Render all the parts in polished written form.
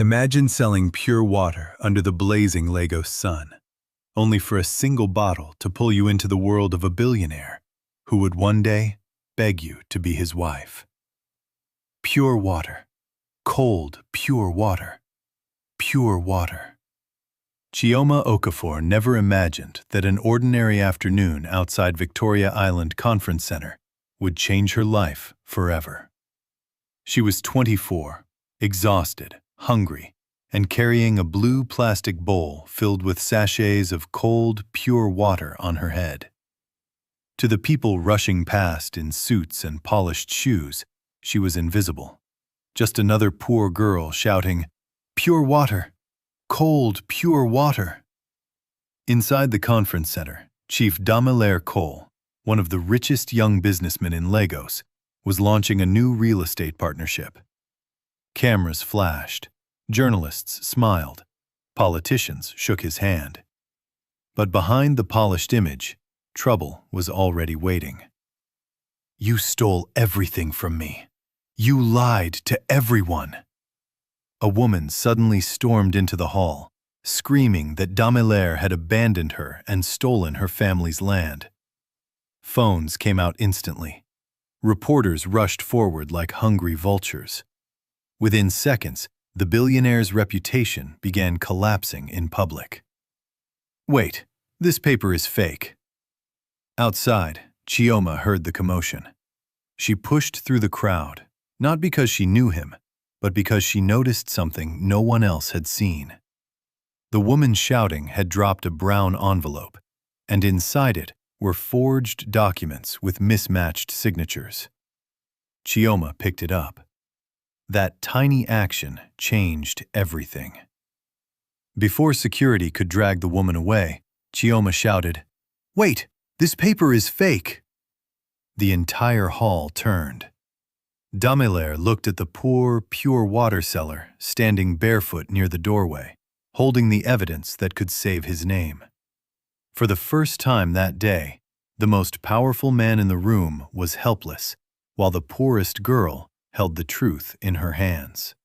Imagine selling pure water under the blazing Lagos sun, only for a single bottle to pull you into the world of a billionaire who would one day beg you to be his wife. Pure water. Cold, pure water. Pure water. Chioma Okafor never imagined that an ordinary afternoon outside Victoria Island Conference Center would change her life forever. She was 24, exhausted, hungry, and carrying a blue plastic bowl filled with sachets of cold, pure water on her head. To the people rushing past in suits and polished shoes, she was invisible. Just another poor girl shouting, "Pure water! Cold, pure water!" Inside the conference center, Chief Damilare Cole, one of the richest young businessmen in Lagos, was launching a new real estate partnership. Cameras flashed, journalists smiled, politicians shook his hand. But behind the polished image, trouble was already waiting. "You stole everything from me. You lied to everyone." A woman suddenly stormed into the hall, screaming that Damilare had abandoned her and stolen her family's land. Phones came out instantly. Reporters rushed forward like hungry vultures. Within seconds, the billionaire's reputation began collapsing in public. "Wait, this paper is fake." Outside, Chioma heard the commotion. She pushed through the crowd, not because she knew him, but because she noticed something no one else had seen. The woman shouting had dropped a brown envelope, and inside it were forged documents with mismatched signatures. Chioma picked it up. That tiny action changed everything. Before security could drag the woman away, Chioma shouted, "Wait, this paper is fake!" The entire hall turned. Damilare looked at the poor, pure water seller standing barefoot near the doorway, holding the evidence that could save his name. For the first time that day, the most powerful man in the room was helpless, while the poorest girl held the truth in her hands.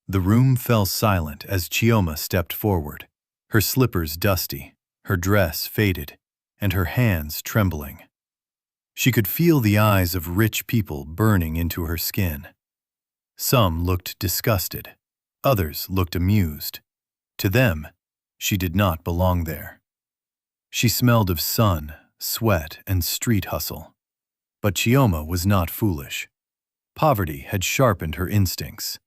The room fell silent as Chioma stepped forward, her slippers dusty, her dress faded, and her hands trembling. She could feel the eyes of rich people burning into her skin. Some looked disgusted, others looked amused. To them, she did not belong there. She smelled of sun, sweat, and street hustle. But Chioma was not foolish. Poverty had sharpened her instincts.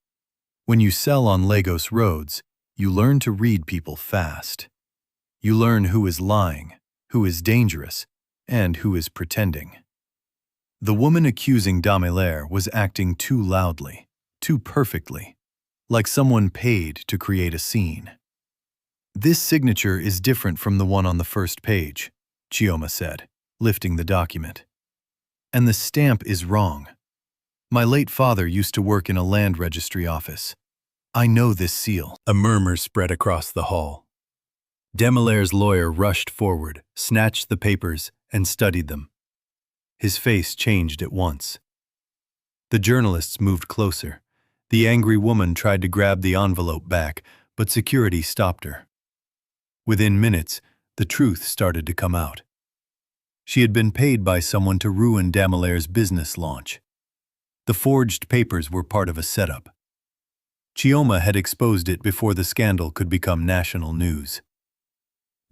When you sell on Lagos roads, you learn to read people fast. You learn who is lying, who is dangerous, and who is pretending. The woman accusing Damilare was acting too loudly, too perfectly, like someone paid to create a scene. "This signature is different from the one on the first page," Chioma said, lifting the document. "And the stamp is wrong. My late father used to work in a land registry office. I know this seal." A murmur spread across the hall. Damilare's lawyer rushed forward, snatched the papers, and studied them. His face changed at once. The journalists moved closer. The angry woman tried to grab the envelope back, but security stopped her. Within minutes, the truth started to come out. She had been paid by someone to ruin Damilare's business launch. The forged papers were part of a setup. Chioma had exposed it before the scandal could become national news.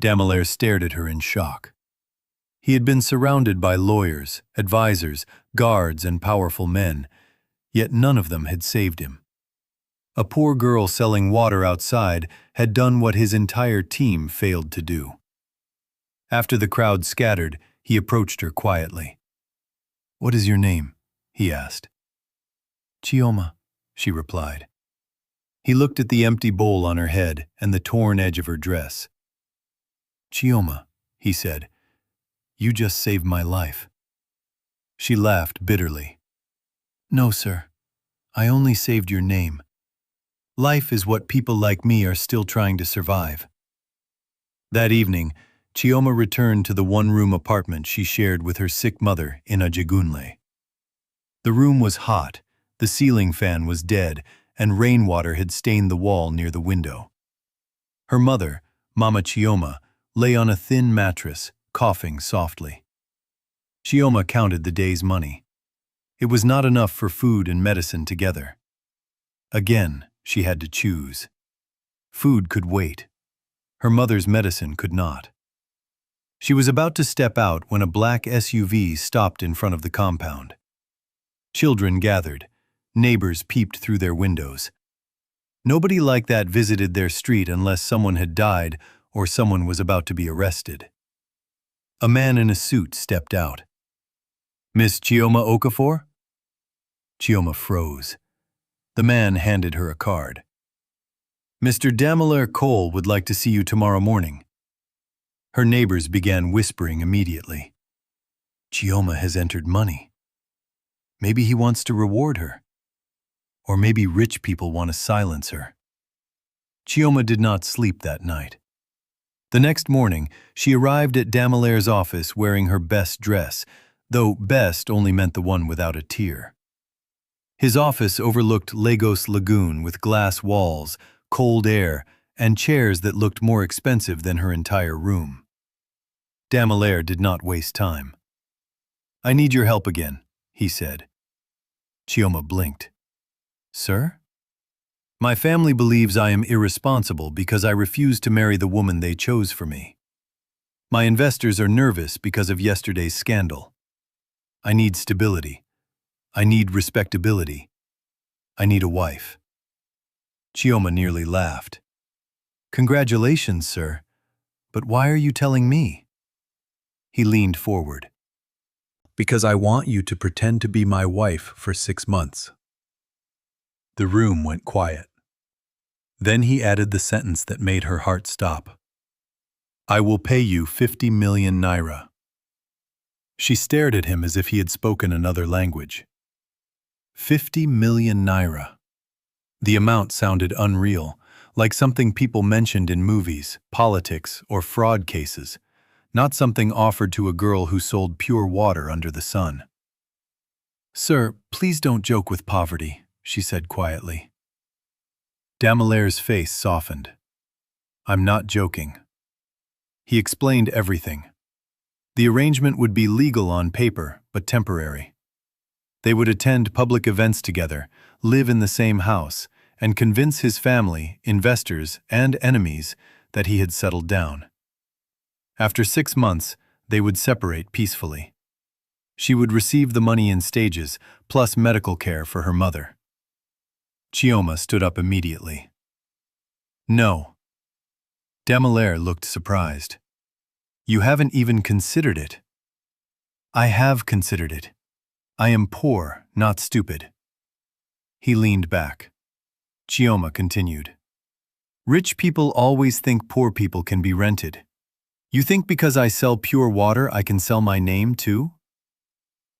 Damilare stared at her in shock. He had been surrounded by lawyers, advisors, guards, and powerful men, yet none of them had saved him. A poor girl selling water outside had done what his entire team failed to do. After the crowd scattered, he approached her quietly. "What is your name?" he asked. "Chioma," she replied. He looked at the empty bowl on her head and the torn edge of her dress. "Chioma," he said, "you just saved my life." She laughed bitterly. "No, sir. I only saved your name. Life is what people like me are still trying to survive." That evening, Chioma returned to the one-room apartment she shared with her sick mother in Ajegunle. The room was hot, the ceiling fan was dead, and rainwater had stained the wall near the window. Her mother, Mama Chioma, lay on a thin mattress, coughing softly. Chioma counted the day's money. It was not enough for food and medicine together. Again, she had to choose. Food could wait. Her mother's medicine could not. She was about to step out when a black SUV stopped in front of the compound. Children gathered. Neighbors peeped through their windows. Nobody like that visited their street unless someone had died or someone was about to be arrested. A man in a suit stepped out. "Miss Chioma Okafor?" Chioma froze. The man handed her a card. "Mr. Damilare Cole would like to see you tomorrow morning." Her neighbors began whispering immediately. Chioma has entered money. Maybe he wants to reward her. Or maybe rich people want to silence her. Chioma did not sleep that night. The next morning, she arrived at Damilare's office wearing her best dress, though best only meant the one without a tear. His office overlooked Lagos Lagoon with glass walls, cold air, and chairs that looked more expensive than her entire room. Damilare did not waste time. "I need your help again," he said. Chioma blinked. "Sir?" "My family believes I am irresponsible because I refused to marry the woman they chose for me. My investors are nervous because of yesterday's scandal. I need stability. I need respectability. I need a wife." Chioma nearly laughed. "Congratulations, sir. But why are you telling me?" He leaned forward. "Because I want you to pretend to be my wife for 6 months." The room went quiet. Then he added the sentence that made her heart stop. "I will pay you 50 million naira." She stared at him as if he had spoken another language. 50 million naira. The amount sounded unreal, like something people mentioned in movies, politics, or fraud cases, not something offered to a girl who sold pure water under the sun. "Sir, please don't joke with poverty," she said quietly. Damilare's face softened. "I'm not joking." He explained everything. The arrangement would be legal on paper, but temporary. They would attend public events together, live in the same house, and convince his family, investors, and enemies that he had settled down. After 6 months, they would separate peacefully. She would receive the money in stages, plus medical care for her mother. Chioma stood up immediately. "No." Damilare looked surprised. "You haven't even considered it." "I have considered it. I am poor, not stupid." He leaned back. Chioma continued. "Rich people always think poor people can be rented. You think because I sell pure water I can sell my name too?"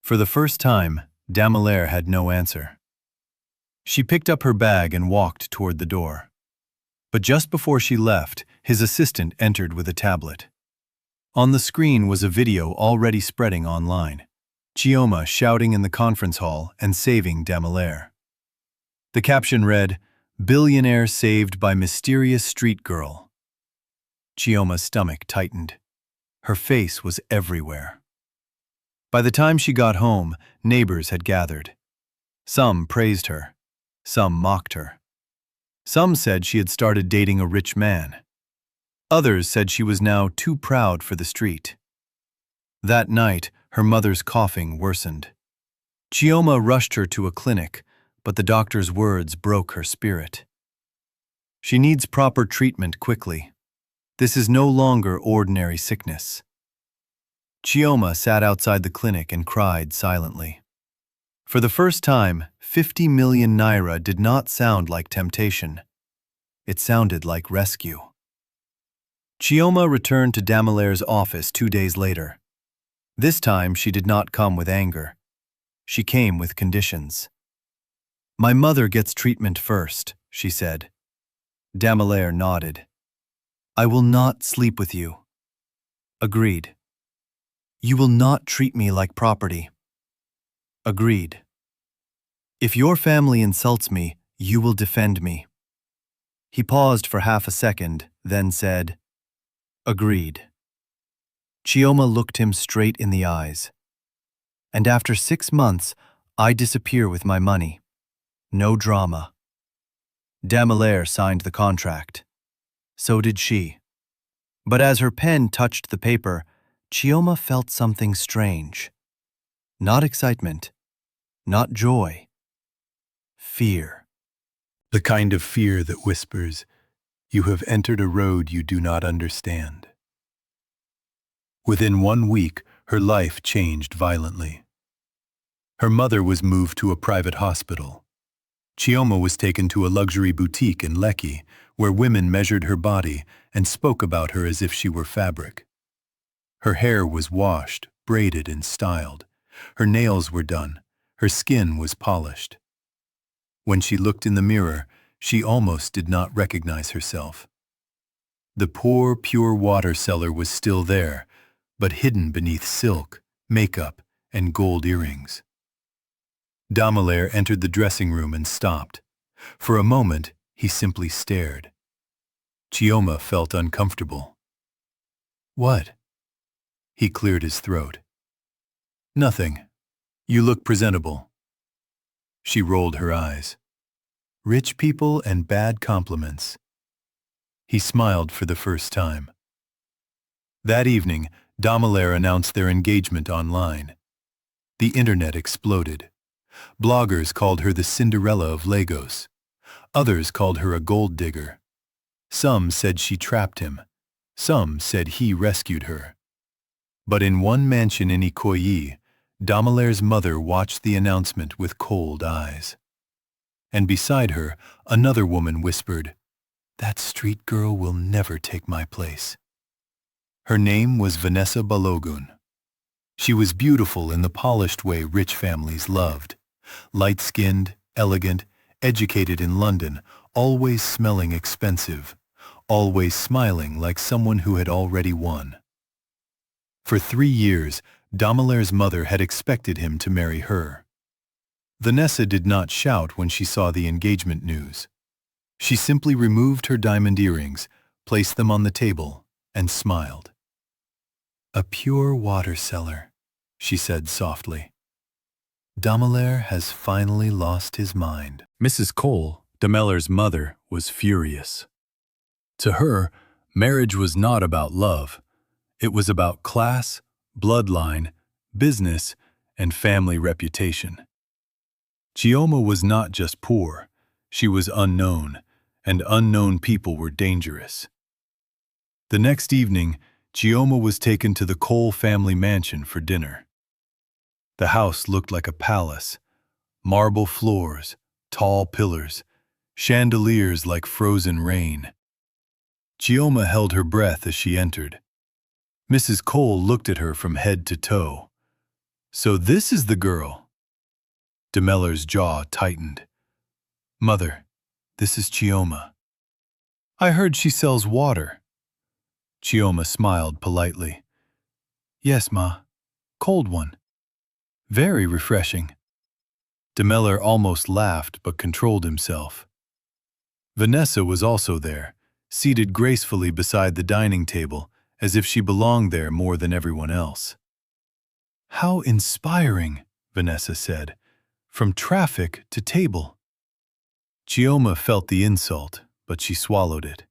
For the first time, Damilare had no answer. She picked up her bag and walked toward the door. But just before she left, his assistant entered with a tablet. On the screen was a video already spreading online. Chioma shouting in the conference hall and saving Damilare. The caption read, "Billionaire saved by mysterious street girl." Chioma's stomach tightened. Her face was everywhere. By the time she got home, neighbors had gathered. Some praised her. Some mocked her. Some said she had started dating a rich man. Others said she was now too proud for the street. That night, her mother's coughing worsened. Chioma rushed her to a clinic, but the doctor's words broke her spirit. "She needs proper treatment quickly. This is no longer ordinary sickness." Chioma sat outside the clinic and cried silently. For the first time, 50 million naira did not sound like temptation. It sounded like rescue. Chioma returned to Damilare's office 2 days later. This time she did not come with anger. She came with conditions. "My mother gets treatment first," she said. Damilare nodded. "I will not sleep with you." "Agreed." "You will not treat me like property." "Agreed." "If your family insults me, You will defend me." He paused for half a second, then said, "Agreed." Chioma looked him straight in the eyes. "And after 6 months, I disappear with my money. No drama." Damilare signed the contract. So did she. But as her pen touched the paper, Chioma felt something strange. Not excitement, not joy. Fear. The kind of fear that whispers, "You have entered a road you do not understand." Within 1 week, her life changed violently. Her mother was moved to a private hospital. Chioma was taken to a luxury boutique in Lekki, where women measured her body and spoke about her as if she were fabric. Her hair was washed, braided, and styled. Her nails were done. Her skin was polished. When she looked in the mirror, she almost did not recognize herself. The poor, pure water seller was still there, but hidden beneath silk, makeup, and gold earrings. Damilare entered the dressing room and stopped. For a moment, he simply stared. Chioma felt uncomfortable. "What?" He cleared his throat. "Nothing. You look presentable." She rolled her eyes. "Rich people and bad compliments." He smiled for the first time. That evening, Damilare announced their engagement online. The internet exploded. Bloggers called her the Cinderella of Lagos. Others called her a gold digger. Some said she trapped him. Some said he rescued her. But in one mansion in Ikoyi, Damilare's mother watched the announcement with cold eyes. And beside her, another woman whispered, "That street girl will never take my place." Her name was Vanessa Balogun. She was beautiful in the polished way rich families loved. Light-skinned, elegant, educated in London, always smelling expensive, always smiling like someone who had already won. For 3 years, Damilare's mother had expected him to marry her. Vanessa did not shout when she saw the engagement news. She simply removed her diamond earrings, placed them on the table, and smiled. "A pure water seller," she said softly. "Damilare has finally lost his mind." Mrs. Cole, Damilare's mother, was furious. To her, marriage was not about love. It was about class, bloodline, business, and family reputation. Chioma was not just poor, she was unknown, and unknown people were dangerous. The next evening, Chioma was taken to the Cole family mansion for dinner. The house looked like a palace, marble floors, tall pillars, chandeliers like frozen rain. Chioma held her breath as she entered. Mrs. Cole looked at her from head to toe. "So this is the girl." Damilare's jaw tightened. "Mother, this is Chioma." "I heard she sells water." Chioma smiled politely. "Yes, Ma. Cold one. Very refreshing." Damilare almost laughed but controlled himself. Vanessa was also there, seated gracefully beside the dining table, as if she belonged there more than everyone else. "How inspiring," Vanessa said, "from traffic to table." Chioma felt the insult, but she swallowed it.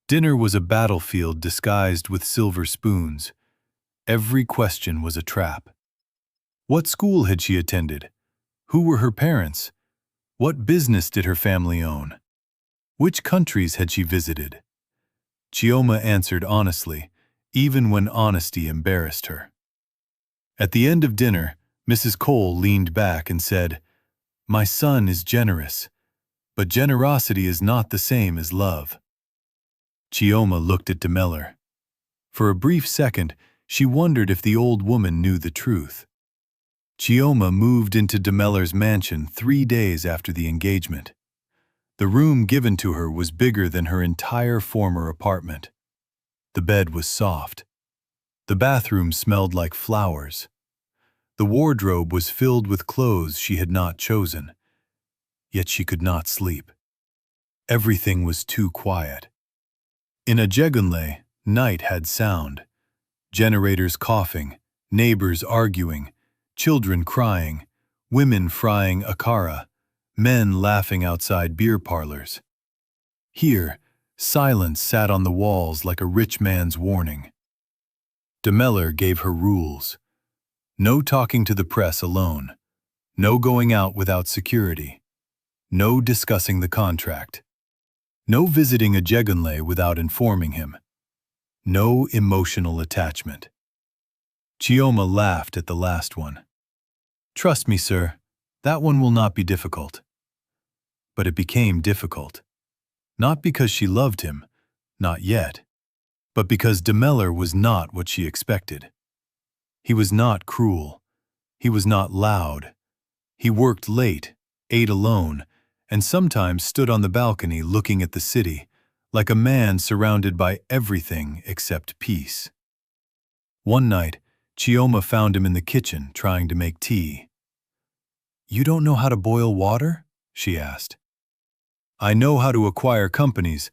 Dinner was a battlefield disguised with silver spoons. Every question was a trap. What school had she attended? Who were her parents? What business did her family own? Which countries had she visited? Chioma answered honestly, even when honesty embarrassed her. At the end of dinner, Mrs. Cole leaned back and said, "My son is generous, but generosity is not the same as love." Chioma looked at Damilare. For a brief second, she wondered if the old woman knew the truth. Chioma moved into Damilare's mansion 3 days after the engagement. The room given to her was bigger than her entire former apartment. The bed was soft. The bathroom smelled like flowers. The wardrobe was filled with clothes she had not chosen. yet she could not sleep. Everything was too quiet. In Ajegunle, night had sound. Generators coughing, neighbors arguing, children crying, women frying akara, men laughing outside beer parlors. Here, silence sat on the walls like a rich man's warning. Damilare gave her rules. No talking to the press alone. No going out without security. No discussing the contract. No visiting Ajegunle without informing him. No emotional attachment. Chioma laughed at the last one. "Trust me, sir, that one will not be difficult." But it became difficult. Not because she loved him, not yet, but because Damilare was not what she expected. He was not cruel. He was not loud. He worked late, ate alone, and sometimes stood on the balcony looking at the city, like a man surrounded by everything except peace. One night, Chioma found him in the kitchen trying to make tea. "You don't know how to boil water?" she asked. "I know how to acquire companies,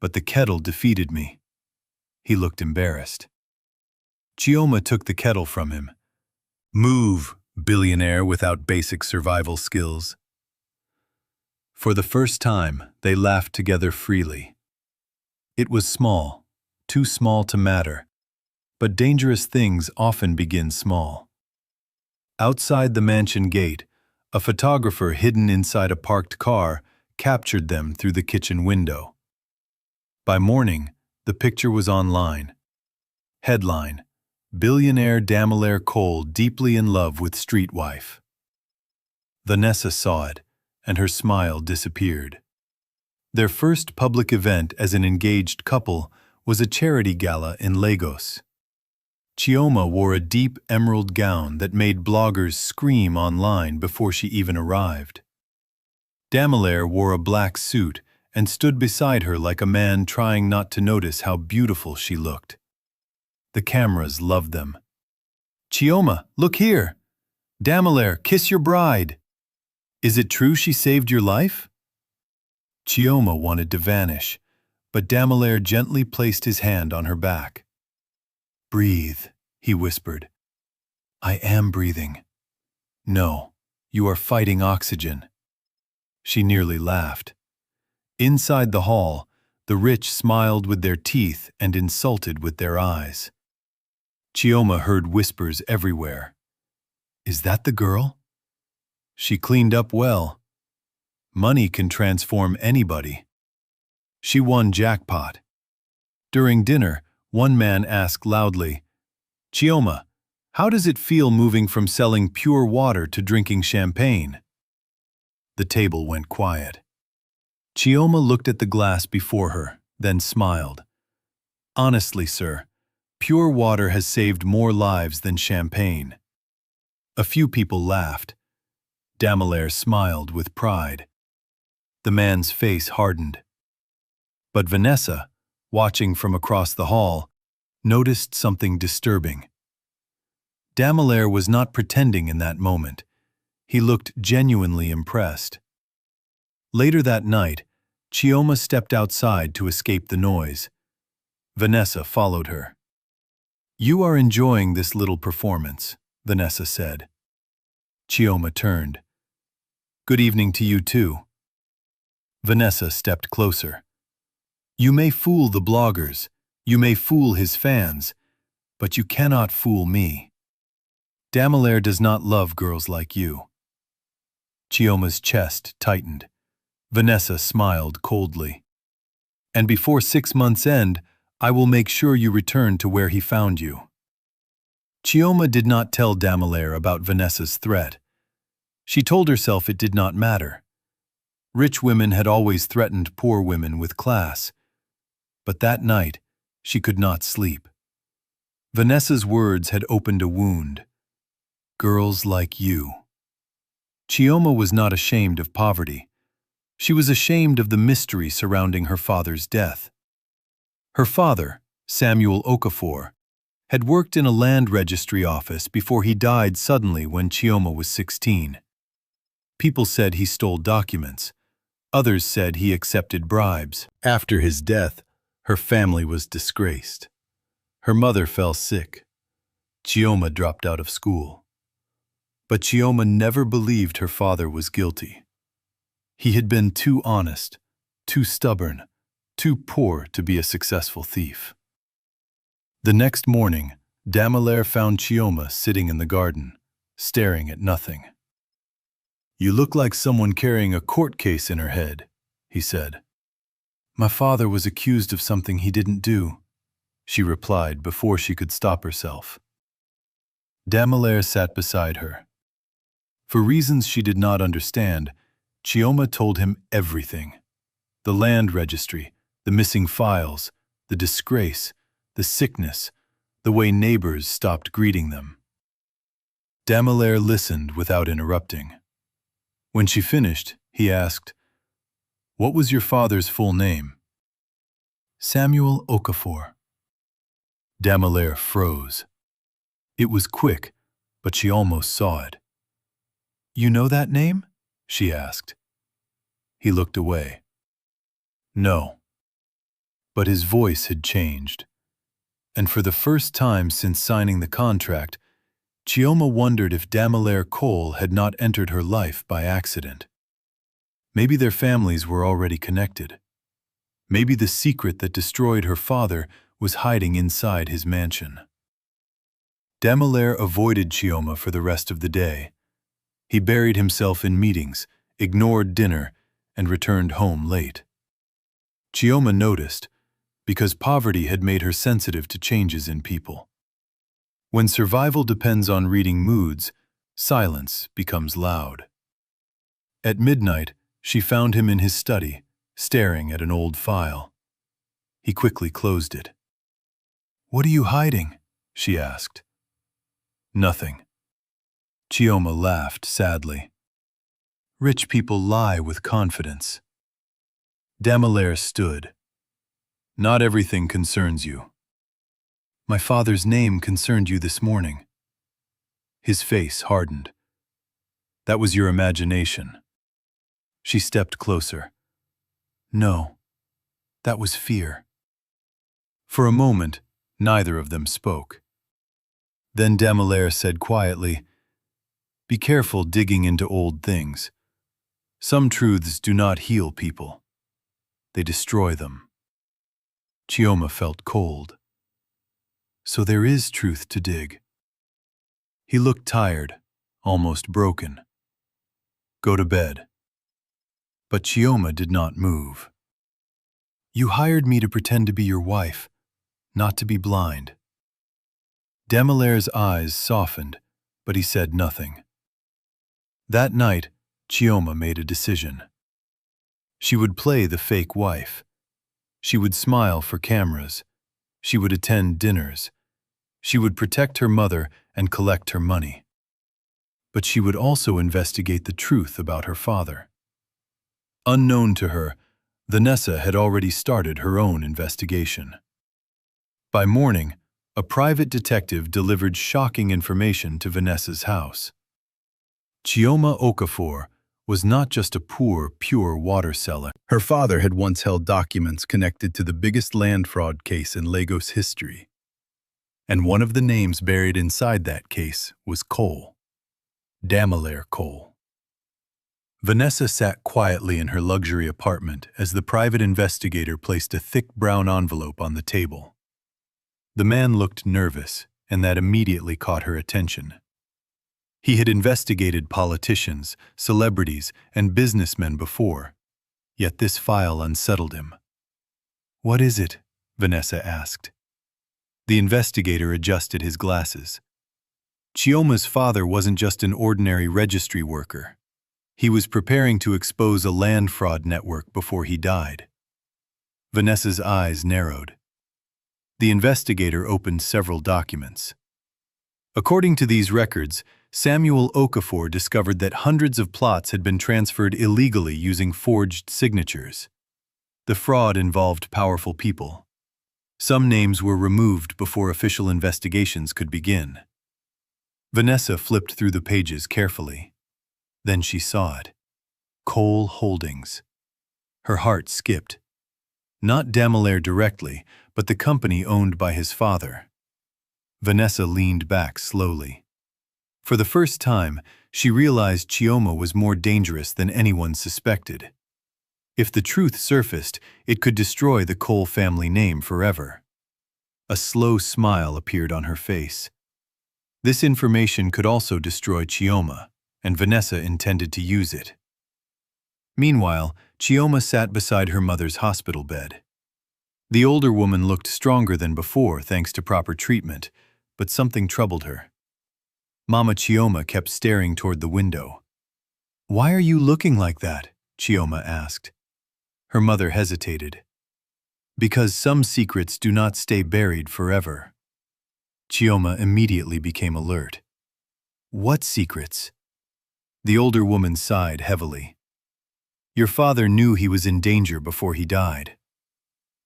but the kettle defeated me." He looked embarrassed. Chioma took the kettle from him. "Move, billionaire without basic survival skills." For the first time, they laughed together freely. It was small, too small to matter, but dangerous things often begin small. Outside the mansion gate, a photographer hidden inside a parked car captured them through the kitchen window. By morning, the picture was online. Headline: Billionaire Damilare Cole deeply in love with street wife. Vanessa saw it, and her smile disappeared. Their first public event as an engaged couple was a charity gala in Lagos. Chioma wore a deep emerald gown that made bloggers scream online before she even arrived. Damilare wore a black suit and stood beside her like a man trying not to notice how beautiful she looked. The cameras loved them. "Chioma, look here! Damilare, kiss your bride! Is it true she saved your life?" Chioma wanted to vanish, but Damilare gently placed his hand on her back. "Breathe," he whispered. "I am breathing." "No, you are fighting oxygen." She nearly laughed. Inside the hall, the rich smiled with their teeth and insulted with their eyes. Chioma heard whispers everywhere. "Is that the girl? She cleaned up well. Money can transform anybody." She won jackpot. During dinner, one man asked loudly, "Chioma, how does it feel moving from selling pure water to drinking champagne?" The table went quiet. Chioma looked at the glass before her, then smiled. "Honestly, sir, pure water has saved more lives than champagne." A few people laughed. Damilare smiled with pride. The man's face hardened. But Vanessa, watching from across the hall, noticed something disturbing. Damilare was not pretending in that moment. He looked genuinely impressed. Later that night, Chioma stepped outside to escape the noise. Vanessa followed her. "You are enjoying this little performance," Vanessa said. Chioma turned. "Good evening to you too." Vanessa stepped closer. "You may fool the bloggers, you may fool his fans, but you cannot fool me. Damilare does not love girls like you." Chioma's chest tightened. Vanessa smiled coldly. "And before 6 months end, I will make sure you return to where he found you." Chioma did not tell Damilare about Vanessa's threat. She told herself it did not matter. Rich women had always threatened poor women with class. But that night, she could not sleep. Vanessa's words had opened a wound. Girls like you. Chioma was not ashamed of poverty. She was ashamed of the mystery surrounding her father's death. Her father, Samuel Okafor, had worked in a land registry office before he died suddenly when Chioma was 16. People said he stole documents. Others said he accepted bribes. After his death, her family was disgraced. Her mother fell sick. Chioma dropped out of school. But Chioma never believed her father was guilty. He had been too honest, too stubborn, too poor to be a successful thief. The next morning, Damilare found Chioma sitting in the garden, staring at nothing. "You look like someone carrying a court case in her head," he said. "My father was accused of something he didn't do," she replied before she could stop herself. Damilare sat beside her. For reasons she did not understand, Chioma told him everything. The land registry, the missing files, the disgrace, the sickness, the way neighbors stopped greeting them. Damilare listened without interrupting. When she finished, he asked, "What was your father's full name?" "Samuel Okafor." Damilare froze. It was quick, but she almost saw it. "You know that name?" she asked. He looked away. No. But his voice had changed. And for the first time since signing the contract, Chioma wondered if Damilare Cole had not entered her life by accident. Maybe their families were already connected. Maybe the secret that destroyed her father was hiding inside his mansion. Damilare avoided Chioma for the rest of the day. He buried himself in meetings, ignored dinner, and returned home late. Chioma noticed, because poverty had made her sensitive to changes in people. When survival depends on reading moods, silence becomes loud. At midnight, she found him in his study, staring at an old file. He quickly closed it. "What are you hiding?" she asked. "Nothing." Chioma laughed sadly. Rich people lie with confidence. Damilare stood. "Not everything concerns you." "My father's name concerned you this morning." His face hardened. "That was your imagination." She stepped closer. "No, that was fear." For a moment, neither of them spoke. Then Damilare said quietly, "Be careful digging into old things. Some truths do not heal people. They destroy them." Chioma felt cold. "So there is truth to dig." He looked tired, almost broken. "Go to bed." But Chioma did not move. "You hired me to pretend to be your wife, not to be blind." Damilare's eyes softened, but he said nothing. That night, Chioma made a decision. She would play the fake wife. She would smile for cameras. She would attend dinners. She would protect her mother and collect her money. But she would also investigate the truth about her father. Unknown to her, Vanessa had already started her own investigation. By morning, a private detective delivered shocking information to Vanessa's house. Chioma Okafor was not just a poor, pure water seller. Her father had once held documents connected to the biggest land fraud case in Lagos history. And one of the names buried inside that case was Cole. Damilare Cole. Vanessa sat quietly in her luxury apartment as the private investigator placed a thick brown envelope on the table. The man looked nervous, and that immediately caught her attention. He had investigated politicians, celebrities, and businessmen before, yet this file unsettled him. "What is it?" Vanessa asked. The investigator adjusted his glasses. Chioma's father wasn't just an ordinary registry worker. He was preparing to expose a land fraud network before he died. Vanessa's eyes narrowed. The investigator opened several documents. According to these records, Samuel Okafor discovered that hundreds of plots had been transferred illegally using forged signatures. The fraud involved powerful people. Some names were removed before official investigations could begin. Vanessa flipped through the pages carefully. Then she saw it. Cole Holdings. Her heart skipped. Not Damilare directly, but the company owned by his father. Vanessa leaned back slowly. For the first time, she realized Chioma was more dangerous than anyone suspected. If the truth surfaced, it could destroy the Cole family name forever. A slow smile appeared on her face. This information could also destroy Chioma, and Vanessa intended to use it. Meanwhile, Chioma sat beside her mother's hospital bed. The older woman looked stronger than before thanks to proper treatment, but something troubled her. Mama Chioma kept staring toward the window. "Why are you looking like that?" Chioma asked. Her mother hesitated. "Because some secrets do not stay buried forever." Chioma immediately became alert. "What secrets?" The older woman sighed heavily. "Your father knew he was in danger before he died."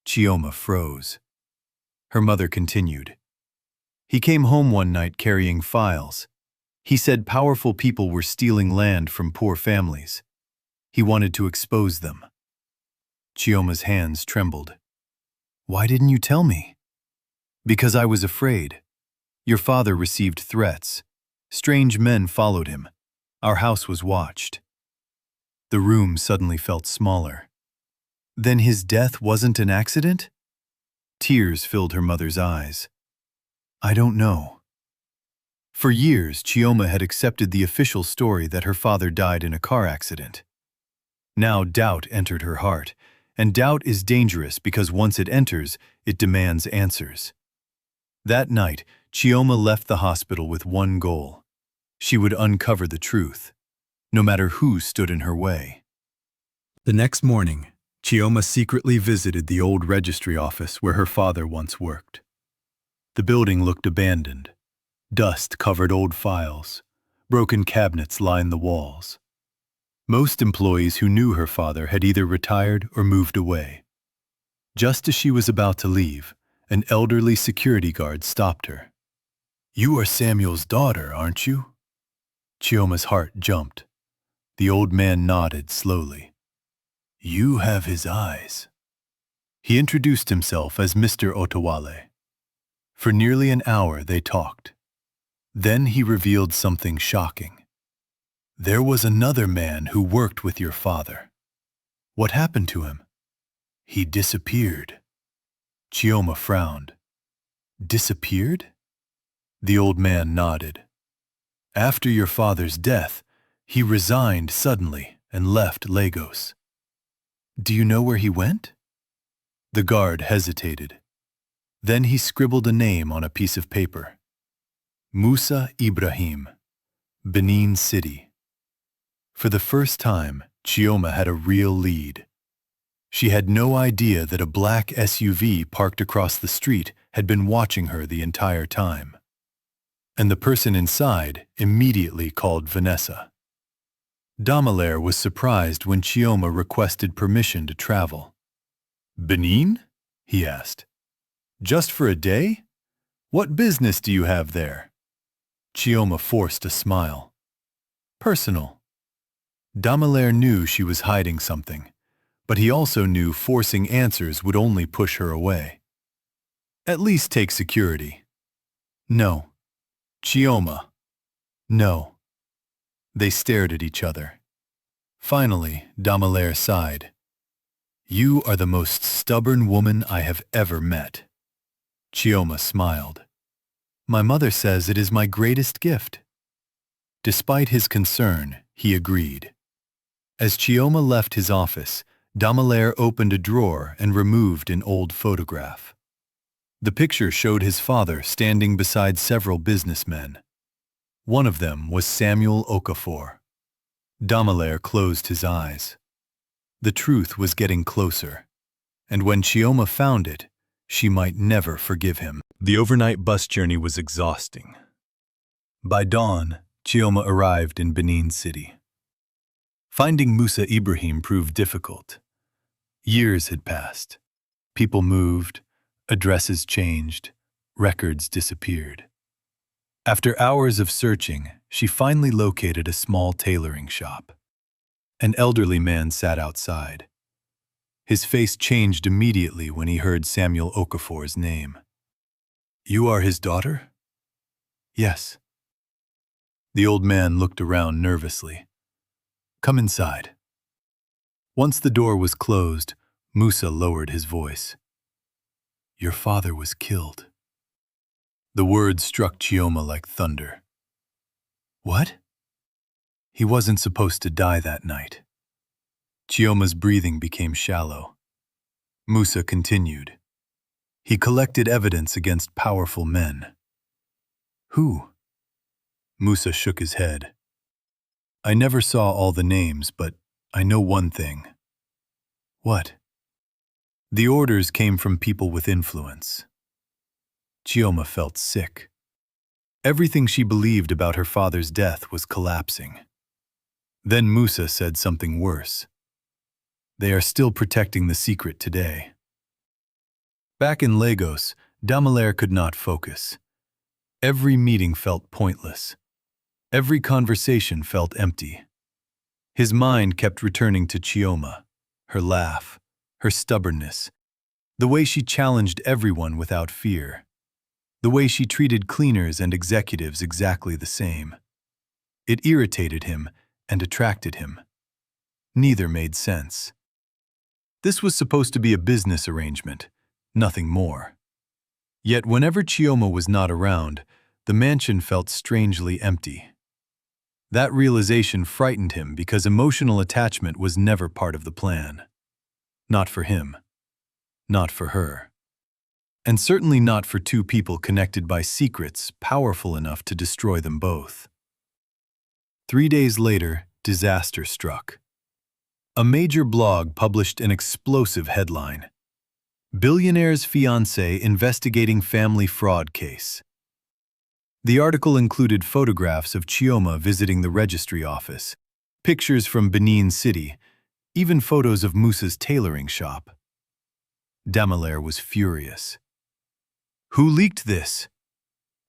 Chioma froze. Her mother continued. "He came home one night carrying files. He said powerful people were stealing land from poor families. He wanted to expose them." Chioma's hands trembled. "Why didn't you tell me?" "Because I was afraid. Your father received threats. Strange men followed him. Our house was watched." The room suddenly felt smaller. "Then his death wasn't an accident?" Tears filled her mother's eyes. "I don't know." For years, Chioma had accepted the official story that her father died in a car accident. Now doubt entered her heart, and doubt is dangerous because once it enters, it demands answers. That night, Chioma left the hospital with one goal. She would uncover the truth, no matter who stood in her way. The next morning, Chioma secretly visited the old registry office where her father once worked. The building looked abandoned. Dust covered old files. Broken cabinets lined the walls. Most employees who knew her father had either retired or moved away. Just as she was about to leave, an elderly security guard stopped her. "You are Samuel's daughter, aren't you?" Chioma's heart jumped. The old man nodded slowly. "You have his eyes." He introduced himself as Mr. Otawale. For nearly an hour they talked. Then he revealed something shocking. "There was another man who worked with your father." "What happened to him?" "He disappeared." Chioma frowned. "Disappeared?" The old man nodded. "After your father's death, he resigned suddenly and left Lagos." "Do you know where he went?" The guard hesitated. Then he scribbled a name on a piece of paper. Musa Ibrahim, Benin City. For the first time, Chioma had a real lead. She had no idea that a black SUV parked across the street had been watching her the entire time. And the person inside immediately called Vanessa. Damilare was surprised when Chioma requested permission to travel. "Benin?" he asked. "Just for a day? What business do you have there?" Chioma forced a smile. "Personal." Damilare knew she was hiding something, but he also knew forcing answers would only push her away. "At least take security." "No." "Chioma." "No." They stared at each other. Finally, Damilare sighed. "You are the most stubborn woman I have ever met." Chioma smiled. "My mother says it is my greatest gift." Despite his concern, he agreed. As Chioma left his office, Damilare opened a drawer and removed an old photograph. The picture showed his father standing beside several businessmen. One of them was Samuel Okafor. Damilare closed his eyes. The truth was getting closer, and when Chioma found it, she might never forgive him. The overnight bus journey was exhausting. By dawn, Chioma arrived in Benin City. Finding Musa Ibrahim proved difficult. Years had passed. People moved, addresses changed, records disappeared. After hours of searching, she finally located a small tailoring shop. An elderly man sat outside. His face changed immediately when he heard Samuel Okafor's name. "You are his daughter?" "Yes." The old man looked around nervously. "Come inside." Once the door was closed, Musa lowered his voice. "Your father was killed." The words struck Chioma like thunder. "What?" "He wasn't supposed to die that night." Chioma's breathing became shallow. Musa continued. "He collected evidence against powerful men." "Who?" Musa shook his head. "I never saw all the names, but I know one thing." "What?" "The orders came from people with influence." Chioma felt sick. Everything she believed about her father's death was collapsing. Then Musa said something worse. "They are still protecting the secret today." Back in Lagos, Damilare could not focus. Every meeting felt pointless. Every conversation felt empty. His mind kept returning to Chioma, her laugh, her stubbornness, the way she challenged everyone without fear, the way she treated cleaners and executives exactly the same. It irritated him and attracted him. Neither made sense. This was supposed to be a business arrangement, nothing more. Yet whenever Chioma was not around, the mansion felt strangely empty. That realization frightened him because emotional attachment was never part of the plan. Not for him. Not for her. And certainly not for two people connected by secrets powerful enough to destroy them both. 3 days later, disaster struck. A major blog published an explosive headline: "Billionaire's fiancé investigating family fraud case." The article included photographs of Chioma visiting the registry office, pictures from Benin City, even photos of Musa's tailoring shop. Damilare was furious. Who leaked this?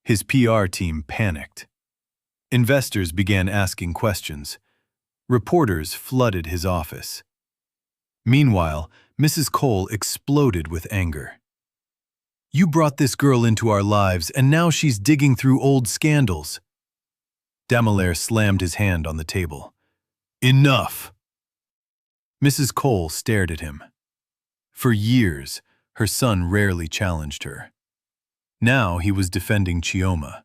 His PR team panicked. Investors began asking questions. Reporters flooded his office. Meanwhile, Mrs. Cole exploded with anger. "You brought this girl into our lives, and now she's digging through old scandals." Damilare slammed his hand on the table. "Enough!" Mrs. Cole stared at him. For years, her son rarely challenged her. Now he was defending Chioma.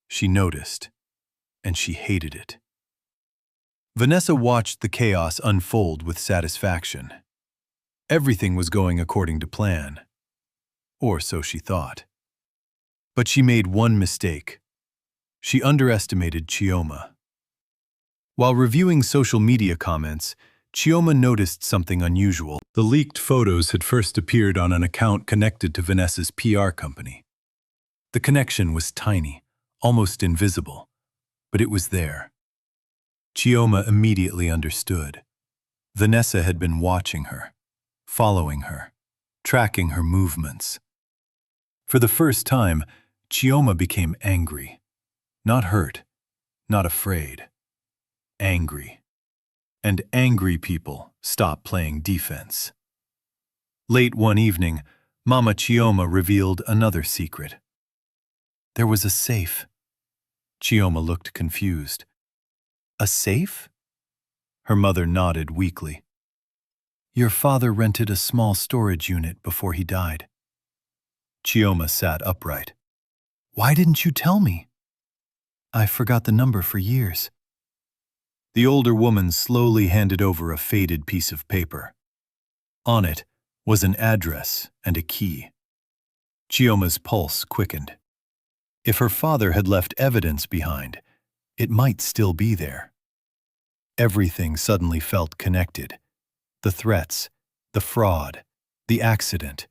She noticed, and she hated it. Vanessa watched the chaos unfold with satisfaction. Everything was going according to plan. Or so she thought. But she made one mistake. She underestimated Chioma. While reviewing social media comments, Chioma noticed something unusual. The leaked photos had first appeared on an account connected to Vanessa's PR company. The connection was tiny, almost invisible, but it was there. Chioma immediately understood. Vanessa had been watching her, following her, tracking her movements. For the first time, Chioma became angry. Not hurt, not afraid. Angry. And angry people stop playing defense. Late one evening, Mama Chioma revealed another secret. There was a safe. Chioma looked confused. A safe? Her mother nodded weakly. Your father rented a small storage unit before he died. Chioma sat upright. Why didn't you tell me? I forgot the number for years. The older woman slowly handed over a faded piece of paper. On it was an address and a key. Chioma's pulse quickened. If her father had left evidence behind, it might still be there. Everything suddenly felt connected. The threats, the fraud, the accident,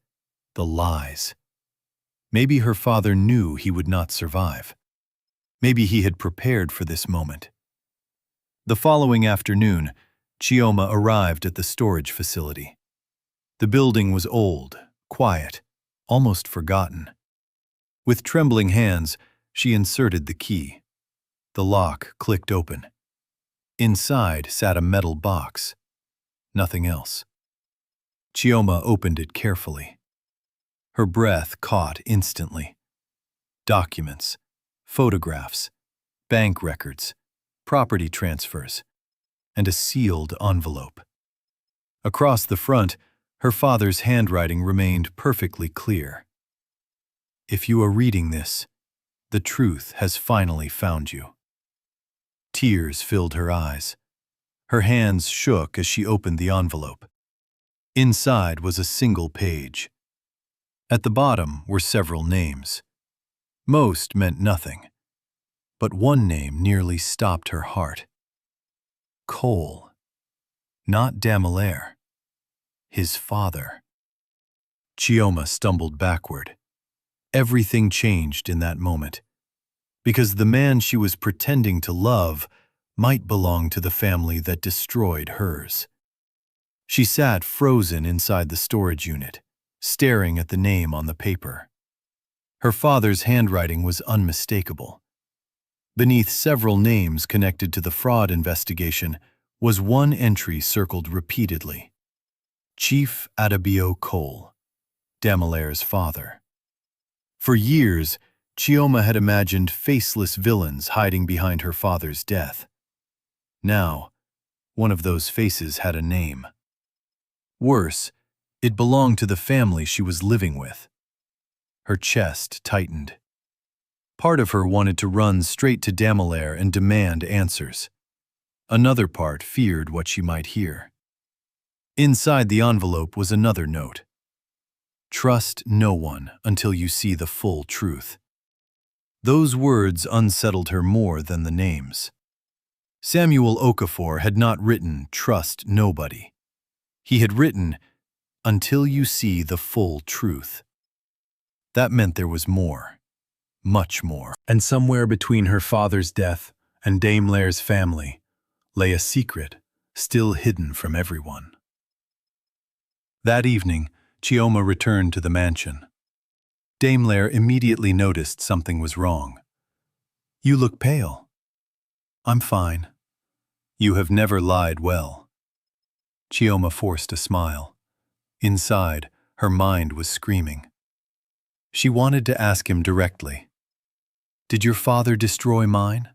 the lies. Maybe her father knew he would not survive. Maybe he had prepared for this moment. The following afternoon, Chioma arrived at the storage facility. The building was old, quiet, almost forgotten. With trembling hands, she inserted the key. The lock clicked open. Inside sat a metal box. Nothing else. Chioma opened it carefully. Her breath caught instantly. Documents, photographs, bank records, property transfers, and a sealed envelope. Across the front, her father's handwriting remained perfectly clear. If you are reading this, the truth has finally found you. Tears filled her eyes. Her hands shook as she opened the envelope. Inside was a single page. At the bottom were several names. Most meant nothing, but one name nearly stopped her heart. Cole. Not Damilare. His father. Chioma stumbled backward. Everything changed in that moment, because the man she was pretending to love might belong to the family that destroyed hers. She sat frozen inside the storage unit, staring at the name on the paper. Her father's handwriting was unmistakable. Beneath several names connected to the fraud investigation was one entry circled repeatedly: Chief Adabio Cole, Damilare's father. For years, Chioma had imagined faceless villains hiding behind her father's death. Now, one of those faces had a name. Worse, it belonged to the family she was living with. Her chest tightened. Part of her wanted to run straight to Damilare and demand answers. Another part feared what she might hear. Inside the envelope was another note. Trust no one until you see the full truth. Those words unsettled her more than the names. Samuel Okafor had not written, "Trust nobody." He had written, "Until you see the full truth." That meant there was more, much more. And somewhere between her father's death and Damilare's family lay a secret still hidden from everyone. That evening, Chioma returned to the mansion. Damilare immediately noticed something was wrong. "You look pale." "I'm fine." "You have never lied well." Chioma forced a smile. Inside, her mind was screaming. She wanted to ask him directly. "Did your father destroy mine?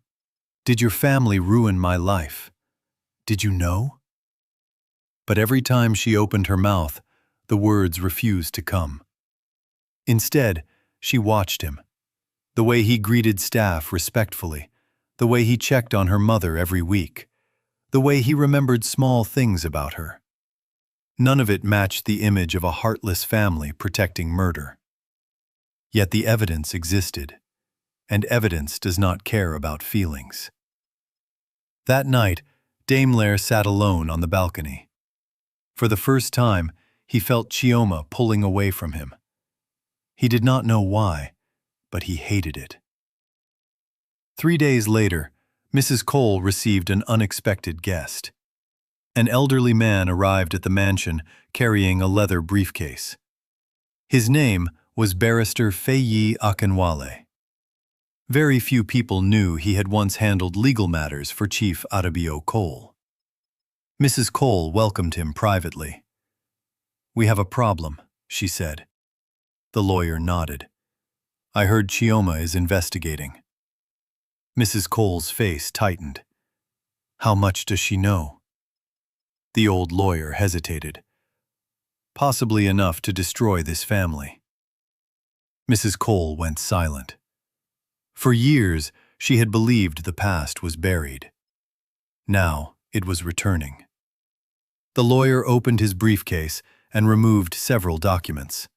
Did your family ruin my life? Did you know?" But every time she opened her mouth, the words refused to come. Instead, she watched him. The way he greeted staff respectfully, the way he checked on her mother every week, the way he remembered small things about her. None of it matched the image of a heartless family protecting murder. Yet the evidence existed, and evidence does not care about feelings. That night, Damilare sat alone on the balcony. For the first time, he felt Chioma pulling away from him. He did not know why, but he hated it. 3 days later, Mrs. Cole received an unexpected guest. An elderly man arrived at the mansion carrying a leather briefcase. His name was Barrister Feyi Akinwale. Very few people knew he had once handled legal matters for Chief Adabio Cole. Mrs. Cole welcomed him privately. "We have a problem," she said. The lawyer nodded. "I heard Chioma is investigating." Mrs. Cole's face tightened. "How much does she know?" The old lawyer hesitated. "Possibly enough to destroy this family." Mrs. Cole went silent. For years, she had believed the past was buried. Now, it was returning. The lawyer opened his briefcase and removed several documents.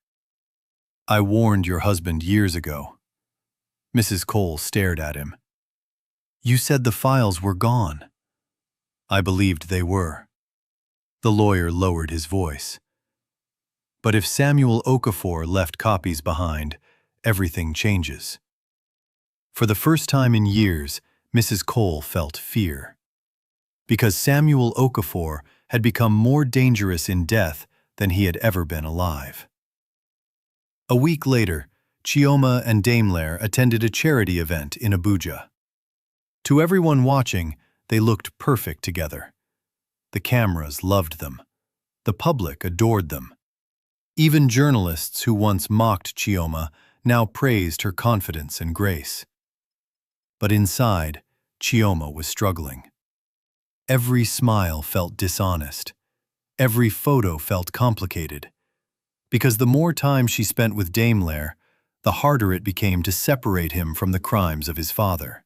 "I warned your husband years ago." Mrs. Cole stared at him. "You said the files were gone." "I believed they were." The lawyer lowered his voice. "But if Samuel Okafor left copies behind, everything changes." For the first time in years, Mrs. Cole felt fear. Because Samuel Okafor had become more dangerous in death than he had ever been alive. A week later, Chioma and Damilare attended a charity event in Abuja. To everyone watching, they looked perfect together. The cameras loved them. The public adored them. Even journalists who once mocked Chioma now praised her confidence and grace. But inside, Chioma was struggling. Every smile felt dishonest. Every photo felt complicated. Because the more time she spent with Damilare, the harder it became to separate him from the crimes of his father.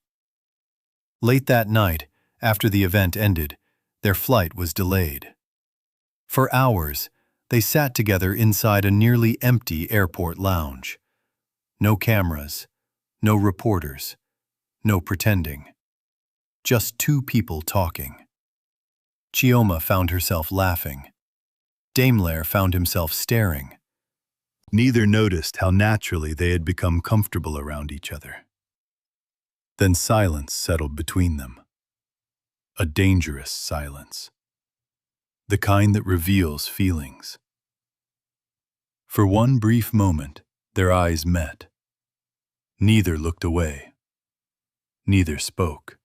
Late that night, after the event ended, their flight was delayed. For hours, they sat together inside a nearly empty airport lounge. No cameras, no reporters, no pretending. Just two people talking. Chioma found herself laughing. Damilare found himself staring. Neither noticed how naturally they had become comfortable around each other. Then silence settled between them. A dangerous silence. The kind that reveals feelings. For one brief moment, their eyes met. Neither looked away. Neither spoke.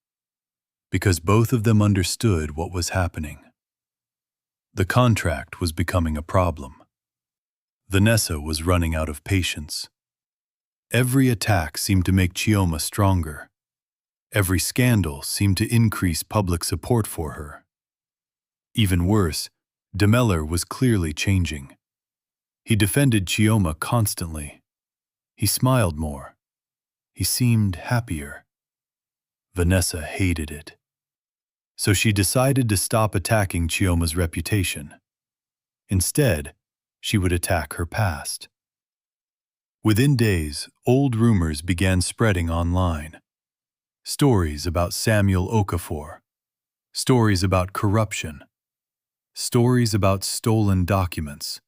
Because both of them understood what was happening. The contract was becoming a problem. Vanessa was running out of patience. Every attack seemed to make Chioma stronger. Every scandal seemed to increase public support for her. Even worse, Damilare was clearly changing. He defended Chioma constantly. He smiled more. He seemed happier. Vanessa hated it. So she decided to stop attacking Chioma's reputation. Instead, she would attack her past. Within days, old rumors began spreading online. Stories about Samuel Okafor. Stories about corruption. Stories about stolen documents.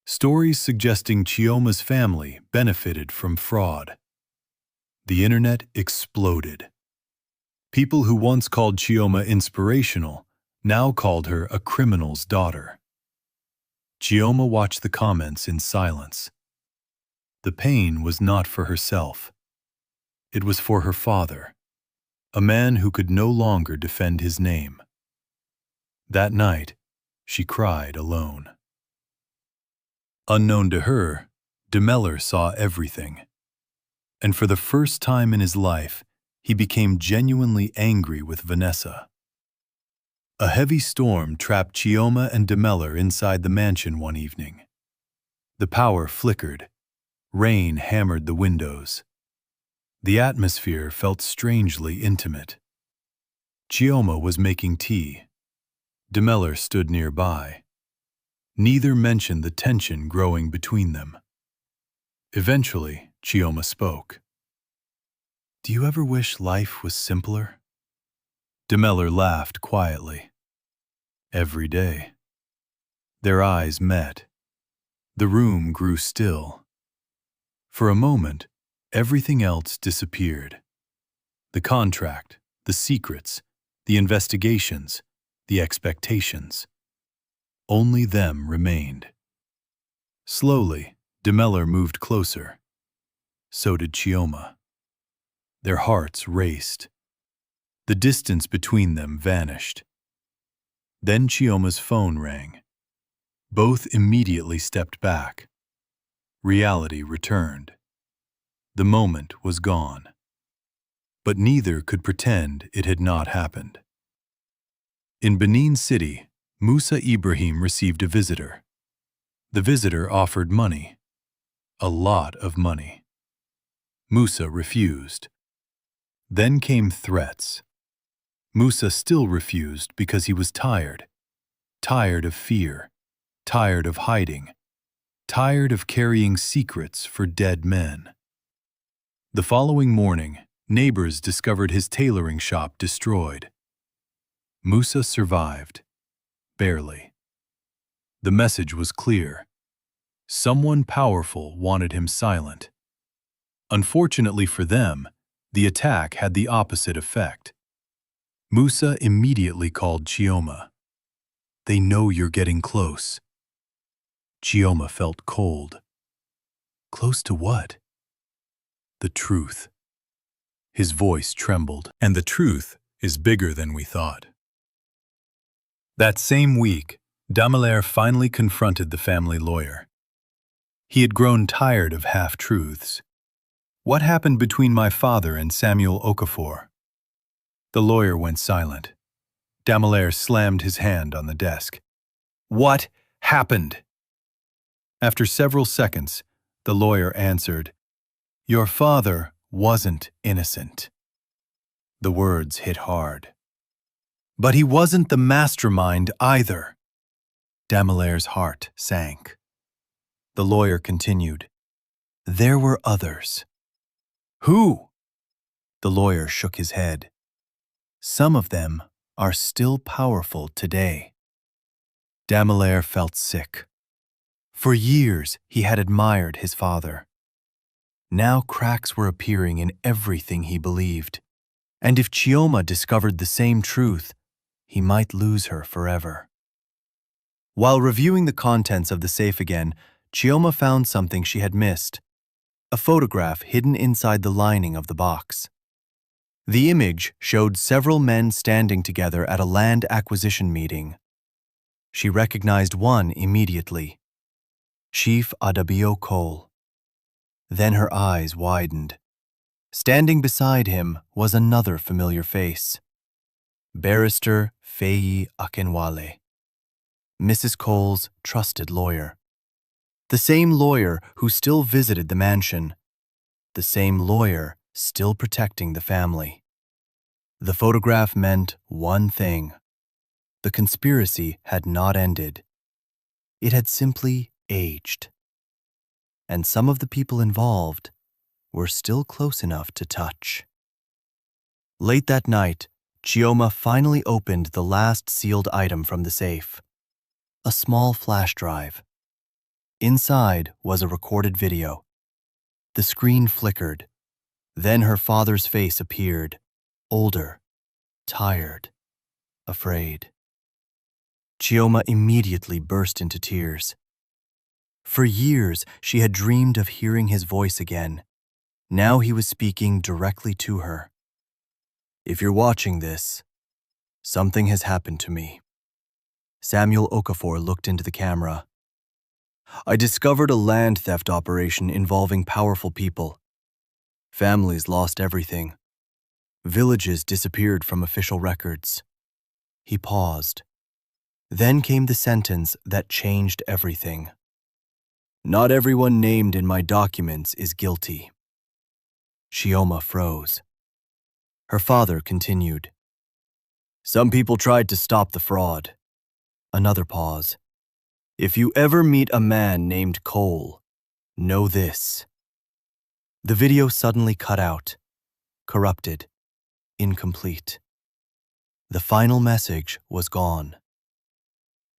Stories suggesting Chioma's family benefited from fraud. The internet exploded. People who once called Chioma inspirational now called her a criminal's daughter. Chioma watched the comments in silence. The pain was not for herself. It was for her father, a man who could no longer defend his name. That night, she cried alone. Unknown to her, Damilare saw everything. And for the first time in his life, he became genuinely angry with Vanessa. A heavy storm trapped Chioma and Damilare inside the mansion one evening. The power flickered. Rain hammered the windows. The atmosphere felt strangely intimate. Chioma was making tea. Damilare stood nearby. Neither mentioned the tension growing between them. Eventually, Chioma spoke. "Do you ever wish life was simpler?" Damilare laughed quietly. "Every day." Their eyes met. The room grew still. For a moment, everything else disappeared. The contract, the secrets, the investigations, the expectations. Only them remained. Slowly, Damilare moved closer. So did Chioma. Their hearts raced. The distance between them vanished. Then Chioma's phone rang. Both immediately stepped back. Reality returned. The moment was gone. But neither could pretend it had not happened. In Benin City, Musa Ibrahim received a visitor. The visitor offered money. A lot of money. Musa refused. Then came threats. Musa still refused because he was tired. Tired of fear. Tired of hiding. Tired of carrying secrets for dead men. The following morning, neighbors discovered his tailoring shop destroyed. Musa survived. Barely. The message was clear. Someone powerful wanted him silent. Unfortunately for them, the attack had the opposite effect. Musa immediately called Chioma. "They know you're getting close." Chioma felt cold. Close to what? The truth. His voice trembled. And the truth is bigger than we thought. That same week, Damilare finally confronted the family lawyer. He had grown tired of half-truths. What happened between my father and Samuel Okafor? The lawyer went silent. Damilare slammed his hand on the desk. What happened? After several seconds, the lawyer answered, Your father wasn't innocent. The words hit hard. But he wasn't the mastermind either. Damilare's heart sank. The lawyer continued, There were others. Who? The lawyer shook his head. Some of them are still powerful today. Damilare felt sick. For years, he had admired his father. Now cracks were appearing in everything he believed. And if Chioma discovered the same truth, he might lose her forever. While reviewing the contents of the safe again, Chioma found something she had missed. A photograph hidden inside the lining of the box. The image showed several men standing together at a land acquisition meeting. She recognized one immediately. Chief Damilare Cole. Then her eyes widened. Standing beside him was another familiar face. Barrister Feyi Akinwale, Mrs. Cole's trusted lawyer. The same lawyer who still visited the mansion. The same lawyer still protecting the family. The photograph meant one thing. The conspiracy had not ended. It had simply aged. And some of the people involved were still close enough to touch. Late that night, Chioma finally opened the last sealed item from the safe. A small flash drive. Inside was a recorded video. The screen flickered. Then her father's face appeared, older, tired, afraid. Chioma immediately burst into tears. For years, she had dreamed of hearing his voice again. Now he was speaking directly to her. If you're watching this, something has happened to me. Samuel Okafor looked into the camera. I discovered a land theft operation involving powerful people. Families lost everything. Villages disappeared from official records. He paused. Then came the sentence that changed everything. Not everyone named in my documents is guilty. Chioma froze. Her father continued. Some people tried to stop the fraud. Another pause. If you ever meet a man named Cole, know this. The video suddenly cut out, corrupted, incomplete. The final message was gone.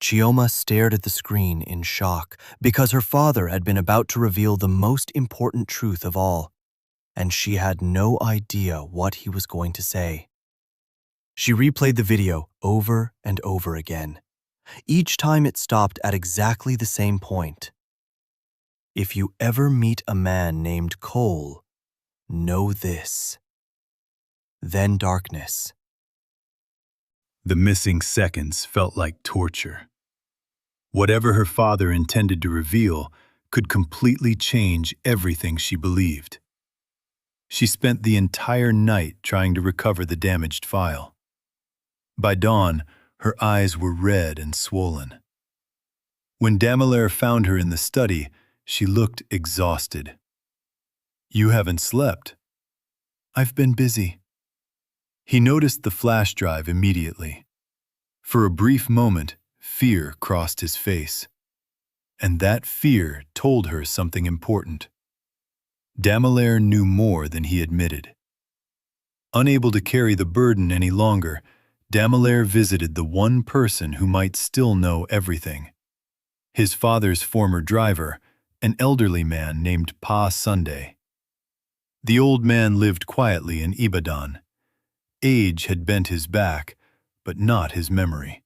Chioma stared at the screen in shock because her father had been about to reveal the most important truth of all, and she had no idea what he was going to say. She replayed the video over and over again. Each time it stopped at exactly the same point. If you ever meet a man named Cole, know this. Then darkness. The missing seconds felt like torture. Whatever her father intended to reveal could completely change everything she believed. She spent the entire night trying to recover the damaged file. By dawn, her eyes were red and swollen. When Damilare found her in the study, she looked exhausted. You haven't slept. I've been busy. He noticed the flash drive immediately. For a brief moment, fear crossed his face. And that fear told her something important. Damilare knew more than he admitted. Unable to carry the burden any longer, Damilare visited the one person who might still know everything. His father's former driver, an elderly man named Pa Sunday. The old man lived quietly in Ibadan. Age had bent his back, but not his memory.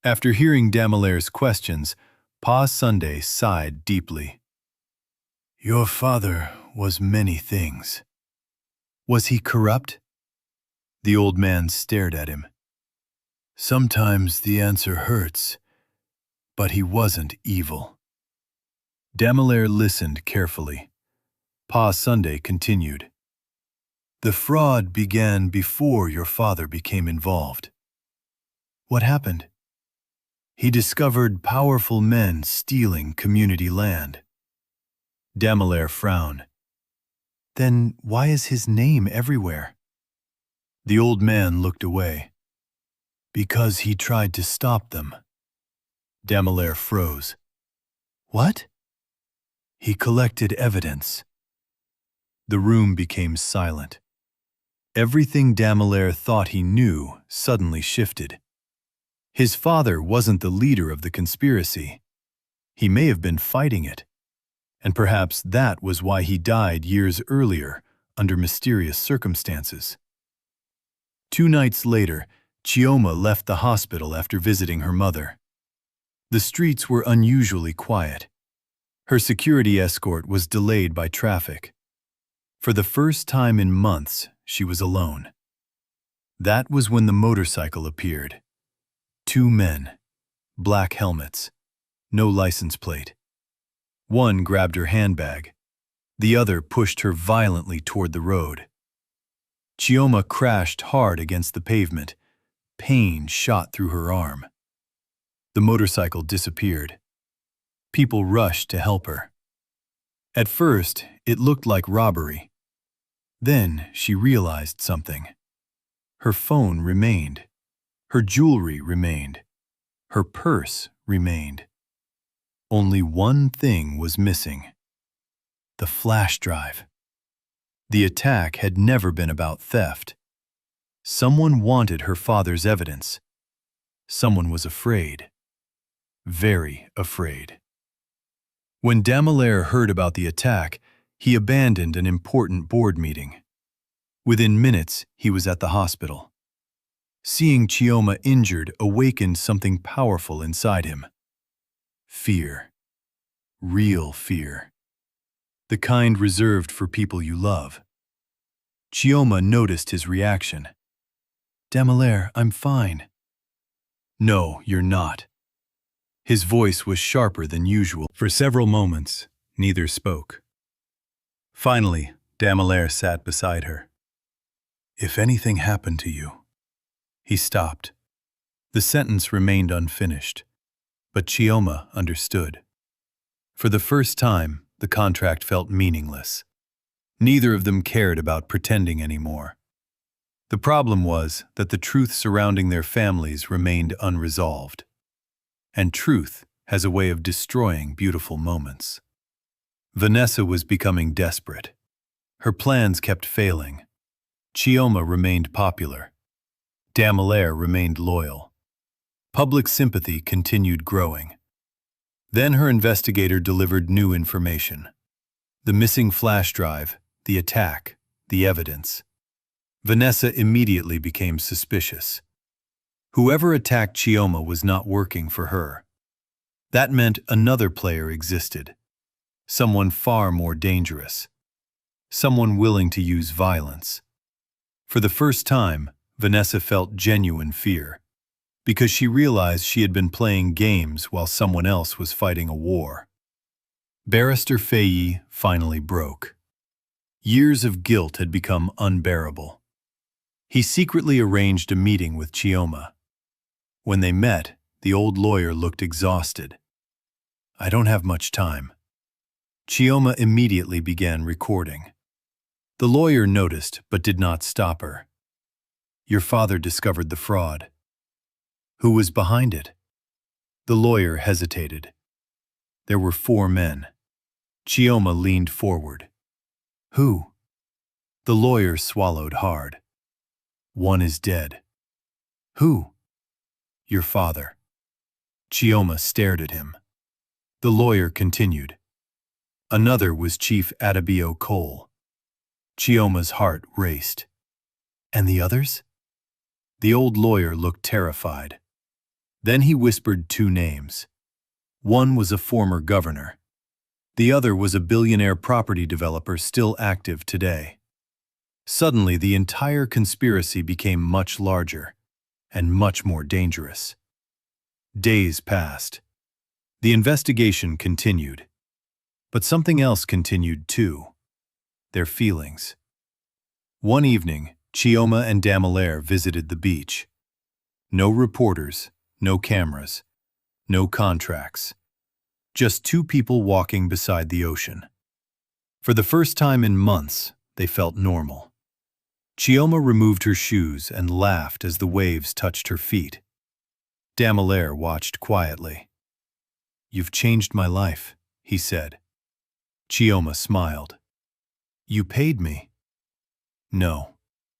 After hearing Damilare's questions, Pa Sunday sighed deeply. Your father was many things. Was he corrupt? The old man stared at him. Sometimes the answer hurts, but he wasn't evil. Damilare listened carefully. Pa Sunday continued. The fraud began before your father became involved. What happened? He discovered powerful men stealing community land. Damilare frowned. Then why is his name everywhere? The old man looked away. Because he tried to stop them. Damilare froze. What? He collected evidence. The room became silent. Everything Damilare thought he knew suddenly shifted. His father wasn't the leader of the conspiracy. He may have been fighting it. And perhaps that was why he died years earlier under mysterious circumstances. 2 nights later, Chioma left the hospital after visiting her mother. The streets were unusually quiet. Her security escort was delayed by traffic. For the first time in months, she was alone. That was when the motorcycle appeared. 2 men, black helmets, no license plate. One grabbed her handbag. The other pushed her violently toward the road. Chioma crashed hard against the pavement. Pain shot through her arm. The motorcycle disappeared. People rushed to help her. At first, it looked like robbery. Then she realized something. Her phone remained. Her jewelry remained. Her purse remained. Only one thing was missing. The flash drive. The attack had never been about theft. Someone wanted her father's evidence. Someone was afraid. Very afraid. When Damilare heard about the attack, he abandoned an important board meeting. Within minutes, he was at the hospital. Seeing Chioma injured awakened something powerful inside him. Fear. Real fear. The kind reserved for people you love. Chioma noticed his reaction. Damilare, I'm fine. No, you're not. His voice was sharper than usual. For several moments, neither spoke. Finally, Damilare sat beside her. If anything happened to you. He stopped. The sentence remained unfinished, but Chioma understood. For the first time, the contract felt meaningless. Neither of them cared about pretending anymore. The problem was that the truth surrounding their families remained unresolved. And truth has a way of destroying beautiful moments. Vanessa was becoming desperate. Her plans kept failing. Chioma remained popular. Damilare remained loyal. Public sympathy continued growing. Then her investigator delivered new information. The missing flash drive, the attack, the evidence. Vanessa immediately became suspicious. Whoever attacked Chioma was not working for her. That meant another player existed. Someone far more dangerous. Someone willing to use violence. For the first time, Vanessa felt genuine fear, because she realized she had been playing games while someone else was fighting a war. Barrister Faye finally broke. Years of guilt had become unbearable. He secretly arranged a meeting with Chioma. When they met, the old lawyer looked exhausted. I don't have much time. Chioma immediately began recording. The lawyer noticed but did not stop her. Your father discovered the fraud. Who was behind it? The lawyer hesitated. There were 4 men. Chioma leaned forward. Who? The lawyer swallowed hard. One is dead. Who? Your father. Chioma stared at him. The lawyer continued. Another was Chief Damilare Cole. Chioma's heart raced. And the others? The old lawyer looked terrified. Then he whispered 2 names. One was a former governor. The other was a billionaire property developer still active today. Suddenly, the entire conspiracy became much larger and much more dangerous. Days passed. The investigation continued. But something else continued too: their feelings. One evening, Chioma and Damilare visited the beach. No reporters, no cameras, no contracts. Just two people walking beside the ocean. For the first time in months, they felt normal. Chioma removed her shoes and laughed as the waves touched her feet. Damilare watched quietly. "You've changed my life," he said. Chioma smiled. "You paid me." "No,"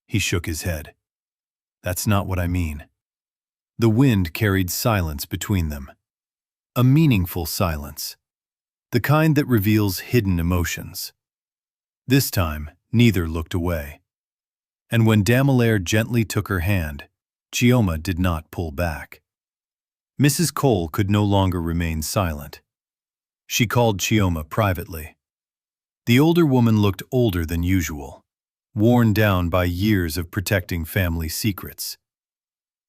he shook his head. "That's not what I mean." The wind carried silence between them. A meaningful silence. The kind that reveals hidden emotions. This time, neither looked away. And when Damilare gently took her hand, Chioma did not pull back. Mrs. Cole could no longer remain silent. She called Chioma privately. The older woman looked older than usual, worn down by years of protecting family secrets.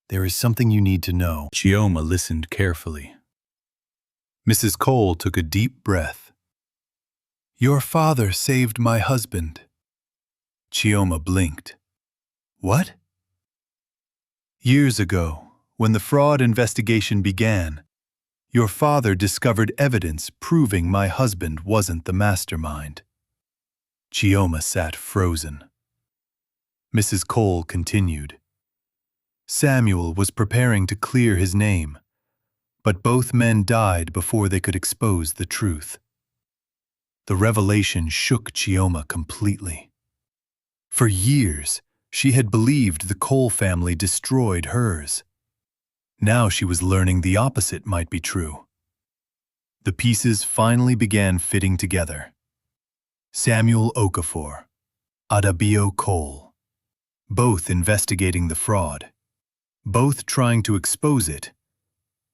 "There is something you need to know." Chioma listened carefully. Mrs. Cole took a deep breath. "Your father saved my husband." Chioma blinked. "What?" "Years ago, when the fraud investigation began, your father discovered evidence proving my husband wasn't the mastermind." Chioma sat frozen. Mrs. Cole continued. "Samuel was preparing to clear his name, but both men died before they could expose the truth." The revelation shook Chioma completely. For years, she had believed the Cole family destroyed hers. Now she was learning the opposite might be true. The pieces finally began fitting together. Samuel Okafor, Damilare Cole, both investigating the fraud, both trying to expose it,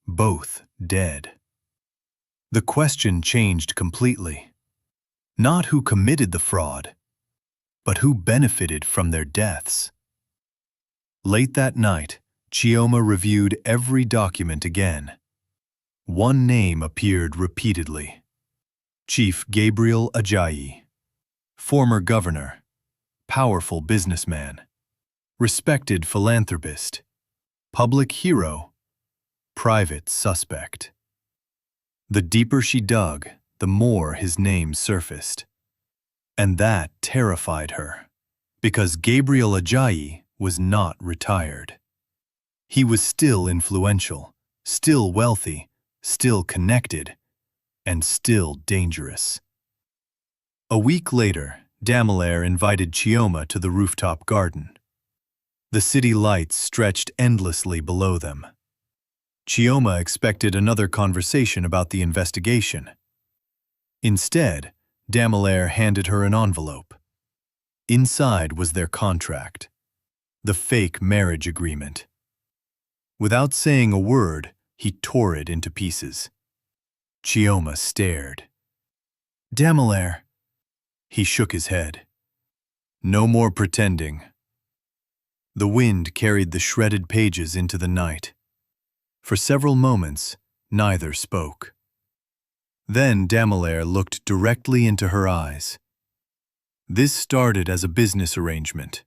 both dead. The question changed completely. Not who committed the fraud, but who benefited from their deaths. Late that night, Chioma reviewed every document again. One name appeared repeatedly: Chief Gabriel Ajayi, former governor, powerful businessman, respected philanthropist, public hero, private suspect. The deeper she dug, the more his name surfaced. And that terrified her, because Gabriel Ajayi was not retired. He was still influential, still wealthy, still connected, and still dangerous. A week later, Damilare invited Chioma to the rooftop garden. The city lights stretched endlessly below them. Chioma expected another conversation about the investigation. Instead, Damilare handed her an envelope. Inside was their contract, the fake marriage agreement. Without saying a word, he tore it into pieces. Chioma stared. "Damilare." He shook his head. "No more pretending." The wind carried the shredded pages into the night. For several moments, neither spoke. Then Damilare looked directly into her eyes. "This started as a business arrangement."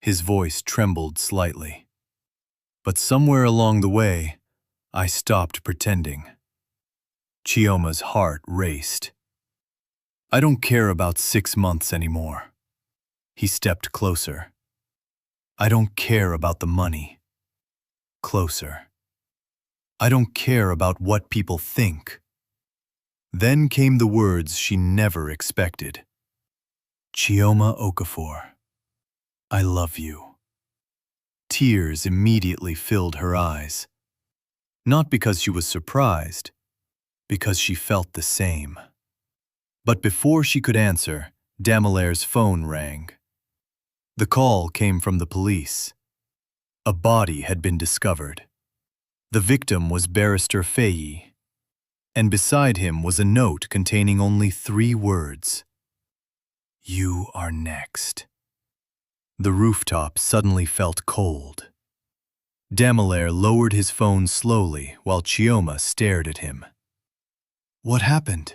His voice trembled slightly. "But somewhere along the way, I stopped pretending." Chioma's heart raced. "I don't care about 6 months anymore." He stepped closer. "I don't care about the money." Closer. "I don't care about what people think." Then came the words she never expected. "Chioma Okafor, I love you." Tears immediately filled her eyes. Not because she was surprised, because she felt the same. But before she could answer, Damilare's phone rang. The call came from the police. A body had been discovered. The victim was Barrister Faye, and beside him was a note containing only 3 words: "You are next." The rooftop suddenly felt cold. Damilare lowered his phone slowly while Chioma stared at him. What happened?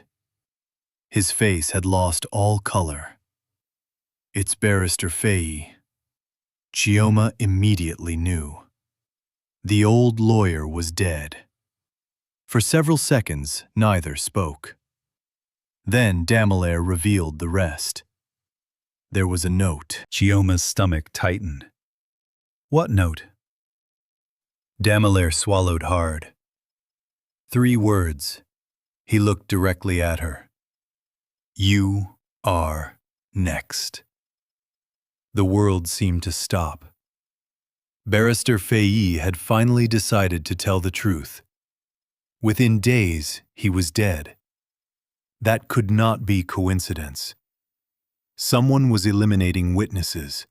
His face had lost all color. It's Barrister Faye. Chioma immediately knew. The old lawyer was dead. For several seconds, neither spoke. Then Damilare revealed the rest. There was a note. Chioma's stomach tightened. What note? Damilare swallowed hard. 3 words. He looked directly at her. You are next. The world seemed to stop. Barrister Faye had finally decided to tell the truth. Within days, he was dead. That could not be coincidence. Someone was eliminating witnesses.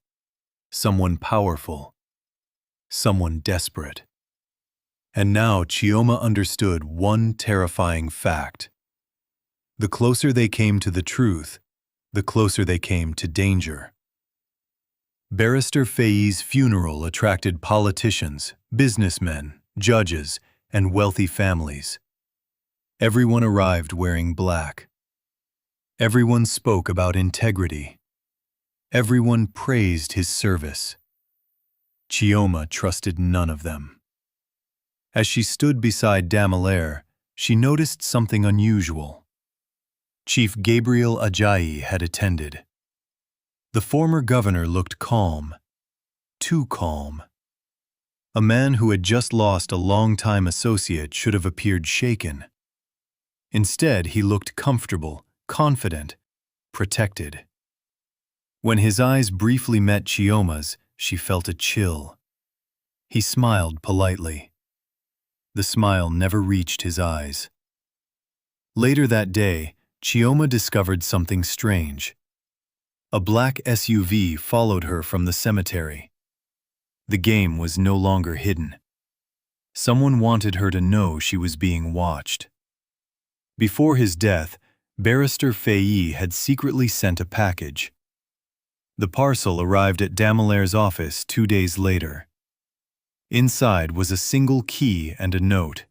Someone powerful. Someone desperate. And now Chioma understood one terrifying fact. The closer they came to the truth, the closer they came to danger. Barrister Faye's funeral attracted politicians, businessmen, judges, and wealthy families. Everyone arrived wearing black. Everyone spoke about integrity. Everyone praised his service. Chioma trusted none of them. As she stood beside Damilare, she noticed something unusual. Chief Gabriel Ajayi had attended. The former governor looked calm, too calm. A man who had just lost a long-time associate should have appeared shaken. Instead, he looked comfortable, confident, protected. When his eyes briefly met Chioma's, she felt a chill. He smiled politely. The smile never reached his eyes. Later that day, Chioma discovered something strange. A black SUV followed her from the cemetery. The game was no longer hidden. Someone wanted her to know she was being watched. Before his death, Barrister Faye had secretly sent a package. The parcel arrived at Damilare's office 2 days later. Inside was a single key and a note.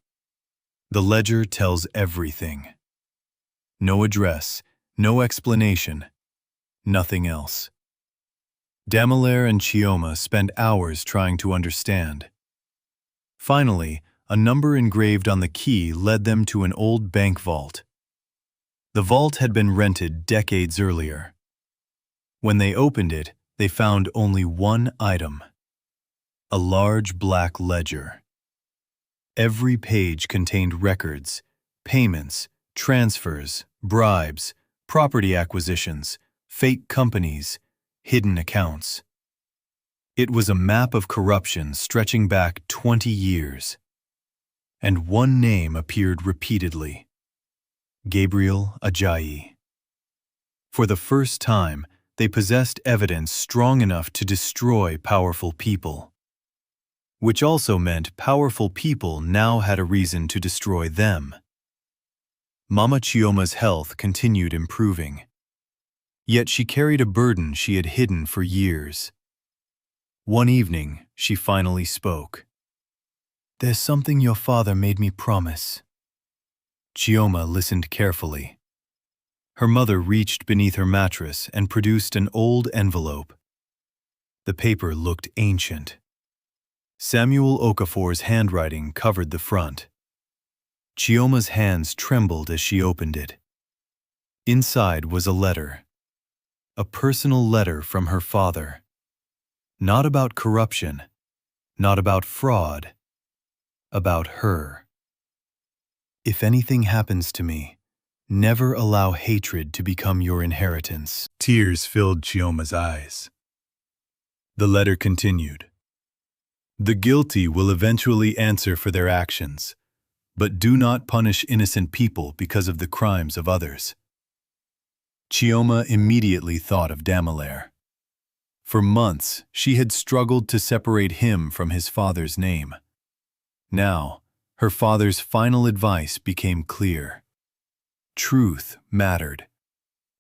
The ledger tells everything. No address, no explanation, nothing else. Damilare and Chioma spent hours trying to understand. Finally, a number engraved on the key led them to an old bank vault. The vault had been rented decades earlier. When they opened it, they found only one item: a large black ledger. Every page contained records, payments, transfers, bribes, property acquisitions, fake companies, hidden accounts. It was a map of corruption stretching back 20 years. And one name appeared repeatedly: Gabriel Ajayi. For the first time, they possessed evidence strong enough to destroy powerful people. Which also meant powerful people now had a reason to destroy them. Mama Chioma's health continued improving. Yet she carried a burden she had hidden for years. One evening, she finally spoke. "There's something your father made me promise." Chioma listened carefully. Her mother reached beneath her mattress and produced an old envelope. The paper looked ancient. Samuel Okafor's handwriting covered the front. Chioma's hands trembled as she opened it. Inside was a letter. A personal letter from her father. Not about corruption, not about fraud, about her. "If anything happens to me, never allow hatred to become your inheritance." Tears filled Chioma's eyes. The letter continued. "The guilty will eventually answer for their actions, but do not punish innocent people because of the crimes of others." Chioma immediately thought of Damilare. For months, she had struggled to separate him from his father's name. Now, her father's final advice became clear. Truth mattered,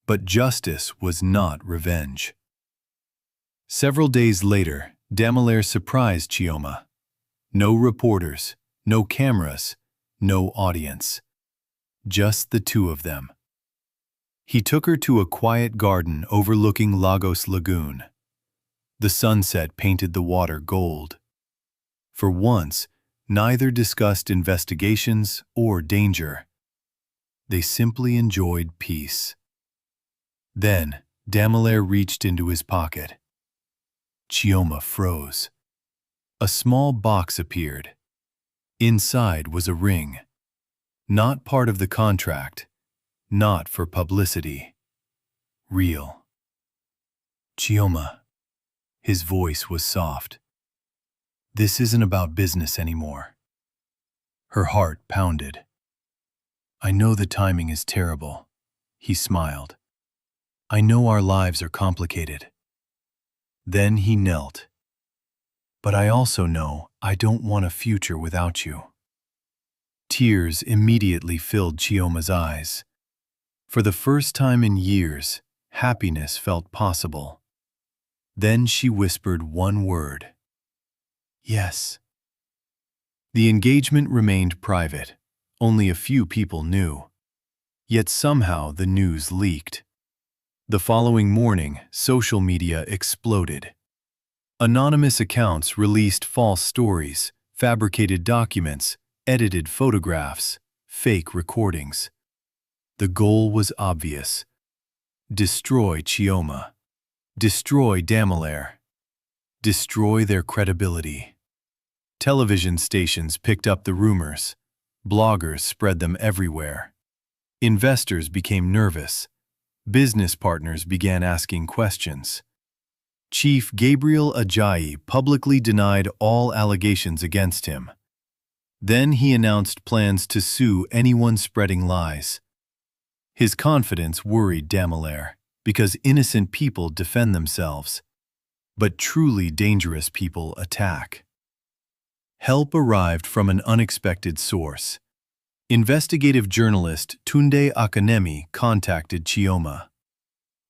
but justice was not revenge. Several days later, Damilare surprised Chioma. No reporters, no cameras, no audience. Just the two of them. He took her to a quiet garden overlooking Lagos Lagoon. The sunset painted the water gold. For once, neither discussed investigations or danger. They simply enjoyed peace. Then, Damilare reached into his pocket. Chioma froze. A small box appeared. Inside was a ring. Not part of the contract. Not for publicity. Real. Chioma. His voice was soft. This isn't about business anymore. Her heart pounded. I know the timing is terrible. He smiled. I know our lives are complicated. Then he knelt. But I also know I don't want a future without you. Tears immediately filled Chioma's eyes. For the first time in years, happiness felt possible. Then she whispered one word. Yes. The engagement remained private. Only a few people knew. Yet somehow the news leaked. The following morning, social media exploded. Anonymous accounts released false stories, fabricated documents, edited photographs, fake recordings. The goal was obvious. Destroy Chioma. Destroy Damilare. Destroy their credibility. Television stations picked up the rumors. Bloggers spread them everywhere. Investors became nervous. Business partners began asking questions. Chief Gabriel Ajayi publicly denied all allegations against him. Then he announced plans to sue anyone spreading lies. His confidence worried Damilare because innocent people defend themselves, but truly dangerous people attack. Help arrived from an unexpected source. Investigative journalist Tunde Akanemi contacted Chioma.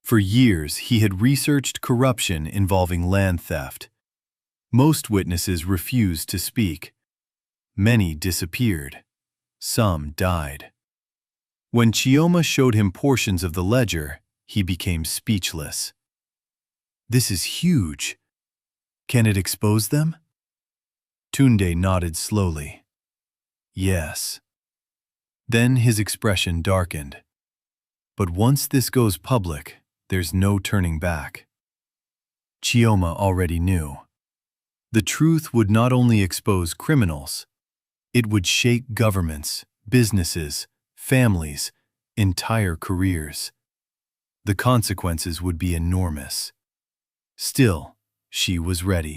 For years, he had researched corruption involving land theft. Most witnesses refused to speak. Many disappeared. Some died. When Chioma showed him portions of the ledger, he became speechless. This is huge. Can it expose them? Tunde nodded slowly. Yes. Then his expression darkened. But once this goes public, there's no turning back. Chioma already knew. The truth would not only expose criminals, it would shake governments, businesses, families, entire careers. The consequences would be enormous. Still, she was ready.